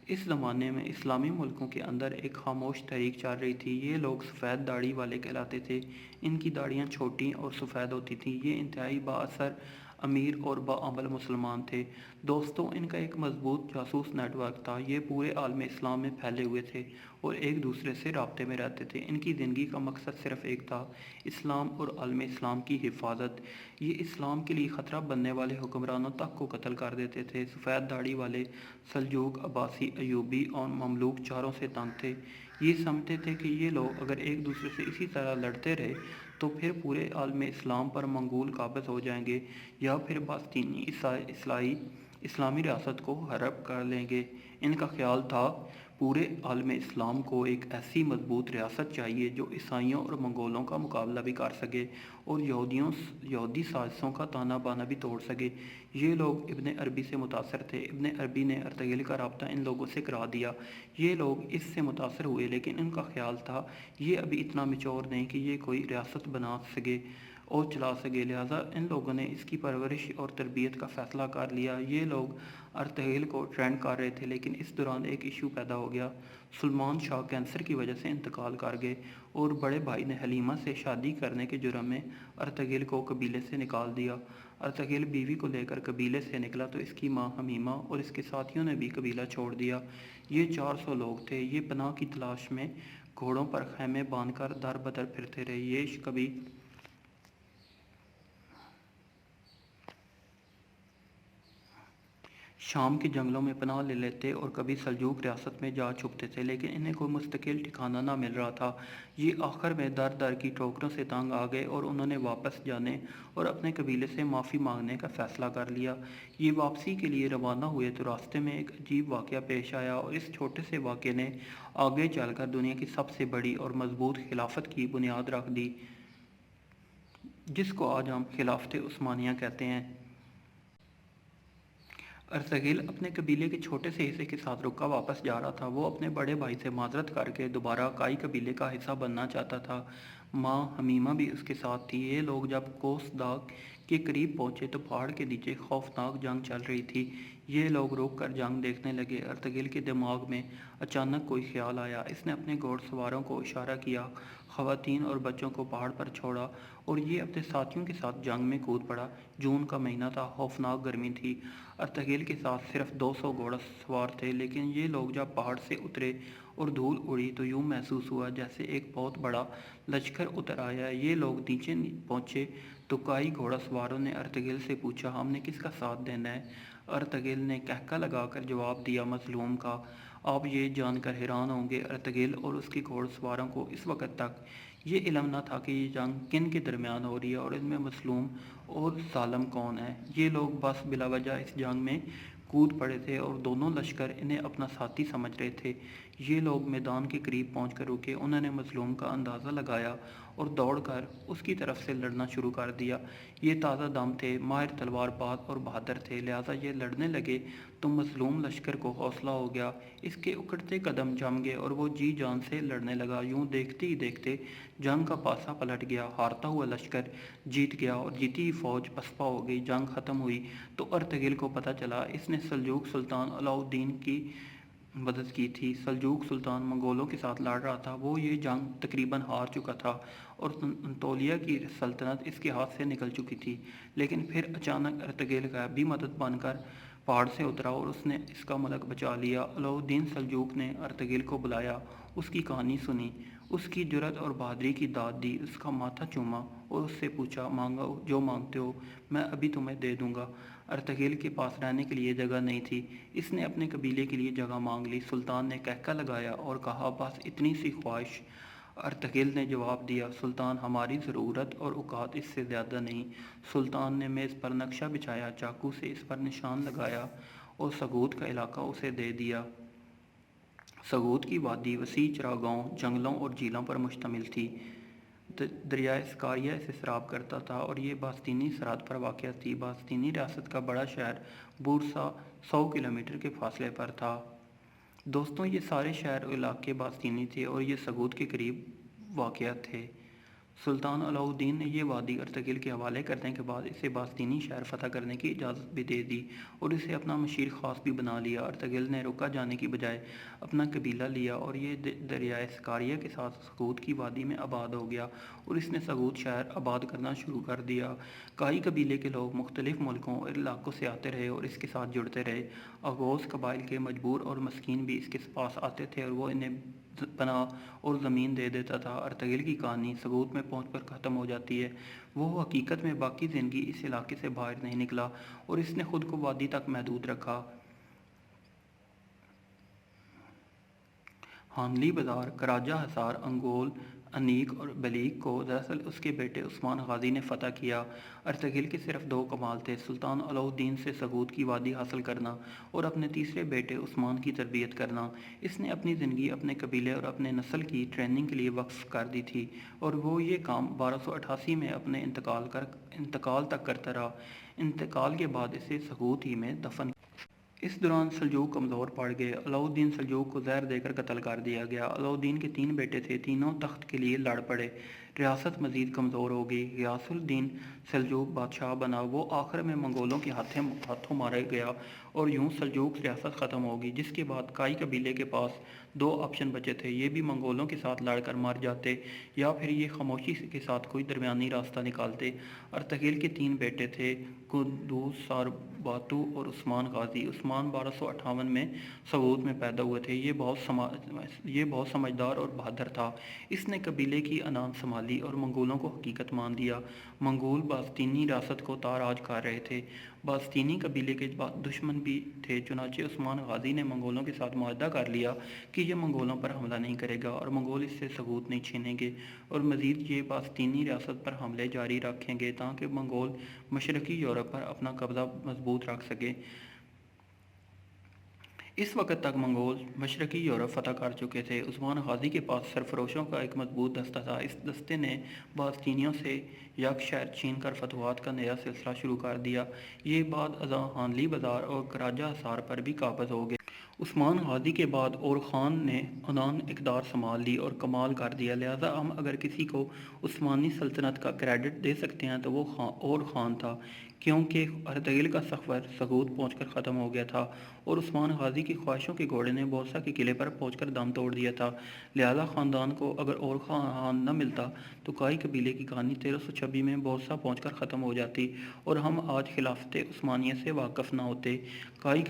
اس زمانے میں اسلامی ملکوں کے اندر ایک خاموش تحریک چل رہی تھی۔ یہ لوگ سفید داڑھی والے کہلاتے تھے۔ ان کی داڑھیاں چھوٹی اور سفید ہوتی تھیں۔ یہ انتہائی با اثر، امیر اور باعمل مسلمان تھے۔ دوستو، ان کا ایک مضبوط جاسوس نیٹ ورک تھا۔ یہ پورے عالم اسلام میں پھیلے ہوئے تھے اور ایک دوسرے سے رابطے میں رہتے تھے۔ ان کی زندگی کا مقصد صرف ایک تھا، اسلام اور عالم اسلام کی حفاظت۔ یہ اسلام کے لیے خطرہ بننے والے حکمرانوں تک کو قتل کر دیتے تھے۔ سفید داڑھی والے سلجوق، عباسی، ایوبی اور مملوک چاروں سے تنگ تھے۔ یہ سمجھتے تھے کہ یہ لوگ اگر ایک دوسرے سے اسی طرح لڑتے رہے تو پھر پورے عالم اسلام پر منگول قابض ہو جائیں گے یا پھر باستینی اسلامی ریاست کو حرب کر لیں گے۔ ان کا خیال تھا پورے عالم اسلام کو ایک ایسی مضبوط ریاست چاہیے جو عیسائیوں اور منگولوں کا مقابلہ بھی کر سکے اور یہودی سازشوں کا تانا بانا بھی توڑ سکے۔ یہ لوگ ابن عربی سے متاثر تھے۔ ابن عربی نے ارطغرل کا رابطہ ان لوگوں سے کرا دیا۔ یہ لوگ اس سے متاثر ہوئے، لیکن ان کا خیال تھا یہ ابھی اتنا میچور نہیں کہ یہ کوئی ریاست بنا سکے اور چلا سکے، لہٰذا ان لوگوں نے اس کی پرورش اور تربیت کا فیصلہ کر لیا۔ یہ لوگ ارطغرل کو ٹرینڈ کر رہے تھے، لیکن اس دوران ایک ایشو پیدا ہو گیا۔ سلمان شاہ کینسر کی وجہ سے انتقال کر گئے اور بڑے بھائی نے حلیمہ سے شادی کرنے کے جرم میں ارطغرل کو قبیلے سے نکال دیا۔ ارطغرل بیوی کو لے کر قبیلے سے نکلا تو اس کی ماں حمیمہ اور اس کے ساتھیوں نے بھی قبیلہ چھوڑ دیا۔ یہ 400 لوگ تھے۔ یہ پناہ کی تلاش میں گھوڑوں پر خیمے باندھ کر در بدر پھرتے رہے۔ یہ کبھی شام کے جنگلوں میں پناہ لے لیتے اور کبھی سلجوق ریاست میں جا چھپتے تھے، لیکن انہیں کوئی مستقل ٹھکانہ نہ مل رہا تھا۔ یہ آخر میں در در کی ٹھوکروں سے تنگ آ گئے اور انہوں نے واپس جانے اور اپنے قبیلے سے معافی مانگنے کا فیصلہ کر لیا۔ یہ واپسی کے لیے روانہ ہوئے تو راستے میں ایک عجیب واقعہ پیش آیا، اور اس چھوٹے سے واقعے نے آگے چل کر دنیا کی سب سے بڑی اور مضبوط خلافت کی بنیاد رکھ دی، جس کو آج ہم خلافت عثمانیہ کہتے ہیں۔ ارطغرل اپنے قبیلے کے چھوٹے سے حصے کے ساتھ رکا واپس جا رہا تھا۔ وہ اپنے بڑے بھائی سے معذرت کر کے دوبارہ اکائی قبیلے کا حصہ بننا چاہتا تھا۔ ماں حمیمہ بھی اس کے ساتھ تھی۔ یہ لوگ جب کوس داغ کے قریب پہنچے تو پہاڑ کے نیچے خوفناک جنگ چل رہی تھی۔ یہ لوگ رک کر جنگ دیکھنے لگے۔ ارطغرل کے دماغ میں اچانک کوئی خیال آیا۔ اس نے اپنے گھوڑ سواروں کو اشارہ کیا، خواتین اور بچوں کو پہاڑ پر چھوڑا اور یہ اپنے ساتھیوں کے ساتھ جنگ میں کود پڑا۔ جون کا مہینہ تھا، خوفناک گرمی تھی۔ ارطغرل کے ساتھ صرف 200 گھوڑا سوار تھے، لیکن یہ لوگ جب پہاڑ سے اترے اور دھول اڑی تو یوں محسوس ہوا جیسے ایک بہت بڑا لشکر اتر آیا ہے۔ یہ لوگ نیچے پہنچے تو کئی گھوڑا سواروں نے ارطغرل سے پوچھا، ہم نے کس کا ساتھ دینا ہے؟ ارطغرل نے قہقہ لگا کر جواب دیا، مظلوم کا۔ آپ یہ جان کر حیران ہوں گے، ارطغرل اور اس کے گھوڑ سواروں کو اس وقت تک یہ علم نہ تھا کہ یہ جنگ کن کے درمیان ہو رہی ہے اور ان میں مظلوم اور ظالم کون ہے۔ یہ لوگ بس بلا وجہ اس جنگ میں کود پڑے تھے اور دونوں لشکر انہیں اپنا ساتھی سمجھ رہے تھے۔ یہ لوگ میدان کے قریب پہنچ کر رکے۔ انہوں نے مظلوم کا اندازہ لگایا اور دوڑ کر اس کی طرف سے لڑنا شروع کر دیا۔ یہ تازہ دم تھے، ماہر تلوار باز اور بہادر تھے، لہٰذا یہ لڑنے لگے تو مظلوم لشکر کو حوصلہ ہو گیا۔ اس کے اکڑتے قدم جم گئے اور وہ جی جان سے لڑنے لگا۔ یوں دیکھتے ہی دیکھتے جنگ کا پاسا پلٹ گیا۔ ہارتا ہوا لشکر جیت گیا اور جیتی ہوئی فوج پسپا ہو گئی۔ جنگ ختم ہوئی تو ارطغرل کو پتہ چلا اس نے سلجوق سلطان علاؤ الدین کی مدد کی تھی۔ سلجوق سلطان منگولوں کے ساتھ لڑ رہا تھا۔ وہ یہ جنگ تقریباً ہار چکا تھا اور انطولیہ کی سلطنت اس کے ہاتھ سے نکل چکی تھی، لیکن پھر اچانک ارطغرل غیبی مدد بن کر پہاڑ سے اترا اور اس نے اس کا ملک بچا لیا۔ علاؤ الدین سلجوق نے ارطغرل کو بلایا، اس کی کہانی سنی، اس کی جرأت اور بہادری کی داد دی، اس کا ماتھا چوما اور اس سے پوچھا، مانگو جو مانگتے ہو میں ابھی تمہیں دے دوں گا۔ ارطغرل کے پاس رہنے کے لیے جگہ نہیں تھی، اس نے اپنے قبیلے کے لیے جگہ مانگ لی۔ سلطان نے قہقہ لگایا اور کہا، بس اتنی سی خواہش؟ ارطغرل نے جواب دیا، سلطان ہماری ضرورت اور اوقات اس سے زیادہ نہیں۔ سلطان نے میز پر نقشہ بچھایا، چاقو سے اس پر نشان لگایا اور سغوت کا علاقہ اسے دے دیا۔ سغوت کی وادی وسیع چراگاہوں، جنگلوں اور جھیلوں پر مشتمل تھی۔ دریائے سکاریا اسے سیراب کرتا تھا اور یہ باستینی سرحد پر واقع تھی۔ باستینی ریاست کا بڑا شہر بورسا 100 کلومیٹر کے فاصلے پر تھا۔ دوستوں، یہ سارے شہر اور علاقے باستینی تھے اور یہ سغوت کے قریب واقع تھے۔ سلطان علاؤ الدین نے یہ وادی ارطغرل کے حوالے کرنے کے بعد اسے باستینی شہر فتح کرنے کی اجازت بھی دے دی اور اسے اپنا مشیر خاص بھی بنا لیا۔ ارطغرل نے رکا جانے کی بجائے اپنا قبیلہ لیا اور یہ دریائے سکاریا کے ساتھ سغوت کی وادی میں آباد ہو گیا اور اس نے سغوت شہر آباد کرنا شروع کر دیا۔ کئی قبیلے کے لوگ مختلف ملکوں اور علاقوں سے آتے رہے اور اس کے ساتھ جڑتے رہے۔ آغوز قبائل کے مجبور اور مسکین بھی اس کے پاس آتے تھے اور وہ انہیں پناہ اور زمین دے دیتا تھا۔ ارطغرل کی کہانی سغوت میں پہنچ کر ختم ہو جاتی ہے۔ وہ حقیقت میں باقی زندگی اس علاقے سے باہر نہیں نکلا اور اس نے خود کو وادی تک محدود رکھا۔ ہانلی بازار، کراجہ حصار، انگول، انیق اور بلیک کو دراصل اس کے بیٹے عثمان غازی نے فتح کیا۔ ارطغرل کے صرف دو کمال تھے، سلطان علاؤ الدین سے سغوت کی وادی حاصل کرنا اور اپنے تیسرے بیٹے عثمان کی تربیت کرنا۔ اس نے اپنی زندگی اپنے قبیلے اور اپنے نسل کی ٹریننگ کے لیے وقف کر دی تھی اور وہ یہ کام 1288 میں اپنے انتقال تک کرتا رہا۔ انتقال کے بعد اسے سغوت ہی میں دفن۔ اس دوران سلجوق کمزور پڑ گئے۔ علاؤ الدین سلجوق کو زہر دے کر قتل کر دیا گیا۔ علاؤ الدین کے 3 بیٹے تھے، تینوں تخت کے لیے لڑ پڑے، ریاست مزید کمزور ہو گئی۔ غیاث الدین سلجوق بادشاہ بنا، وہ آخر میں منگولوں کے ہاتھوں مارا گیا اور یوں سلجوق ریاست ختم ہوگی، جس کے بعد کائی قبیلے کے پاس دو آپشن بچے تھے: یہ بھی منگولوں کے ساتھ لڑ کر مر جاتے یا پھر یہ خاموشی کے ساتھ کوئی درمیانی راستہ نکالتے۔ ارطغرل کے تین بیٹے تھے: قندوز، سارباتو اور عثمان غازی۔ عثمان 1258 میں سعود میں پیدا ہوئے تھے۔ یہ بہت سمجھدار اور بہادر تھا۔ اس نے قبیلے کی انان سنبھالی اور منگولوں کو حقیقت مان دیا۔ منگول بازطینی ریاست کو تاراج کر رہے تھے۔ بازطینی قبیلے کے دشمن بھی تھے، چنانچہ عثمان غازی نے منگولوں کے ساتھ معاہدہ کر لیا کہ یہ منگولوں پر حملہ نہیں کرے گا اور منگول اس سے سقوط نہیں چھینیں گے، اور مزید یہ بازطینی ریاست پر حملے جاری رکھیں گے تاکہ منگول مشرقی یورپ پر اپنا قبضہ مضبوط رکھ سکے۔ اس وقت تک منگول مشرقی یورپ فتح کر چکے تھے۔ عثمان غازی کے پاس سرفروشوں کا ایک مضبوط دستہ تھا۔ اس دستے نے بازطینیوں سے یک شہر چھین کر فتوحات کا نیا سلسلہ شروع کر دیا۔ یہ بعد ازاں ہانلی بازار اور کراجہ حصار پر بھی قابض ہو گئے۔ عثمان غازی کے بعد اور خان نے انان اقتدار سنبھال لی اور کمال کر دیا، لہٰذا ہم اگر کسی کو عثمانی سلطنت کا کریڈٹ دے سکتے ہیں تو وہ اور خان تھا، کیونکہ ارطغرل کا سفر سقوط پہنچ کر ختم ہو گیا تھا اور عثمان غازی کی خواہشوں کے گھوڑے نے بورسا کے قلعے پر پہنچ کر دم توڑ دیا تھا۔ لہٰذا خاندان کو اگر اور خان نہ ملتا تو کائی قبیلے کی کہانی 1326 میں بورسا پہنچ کر ختم ہو جاتی اور ہم آج خلافت عثمانیہ سے واقف نہ ہوتے۔ کائی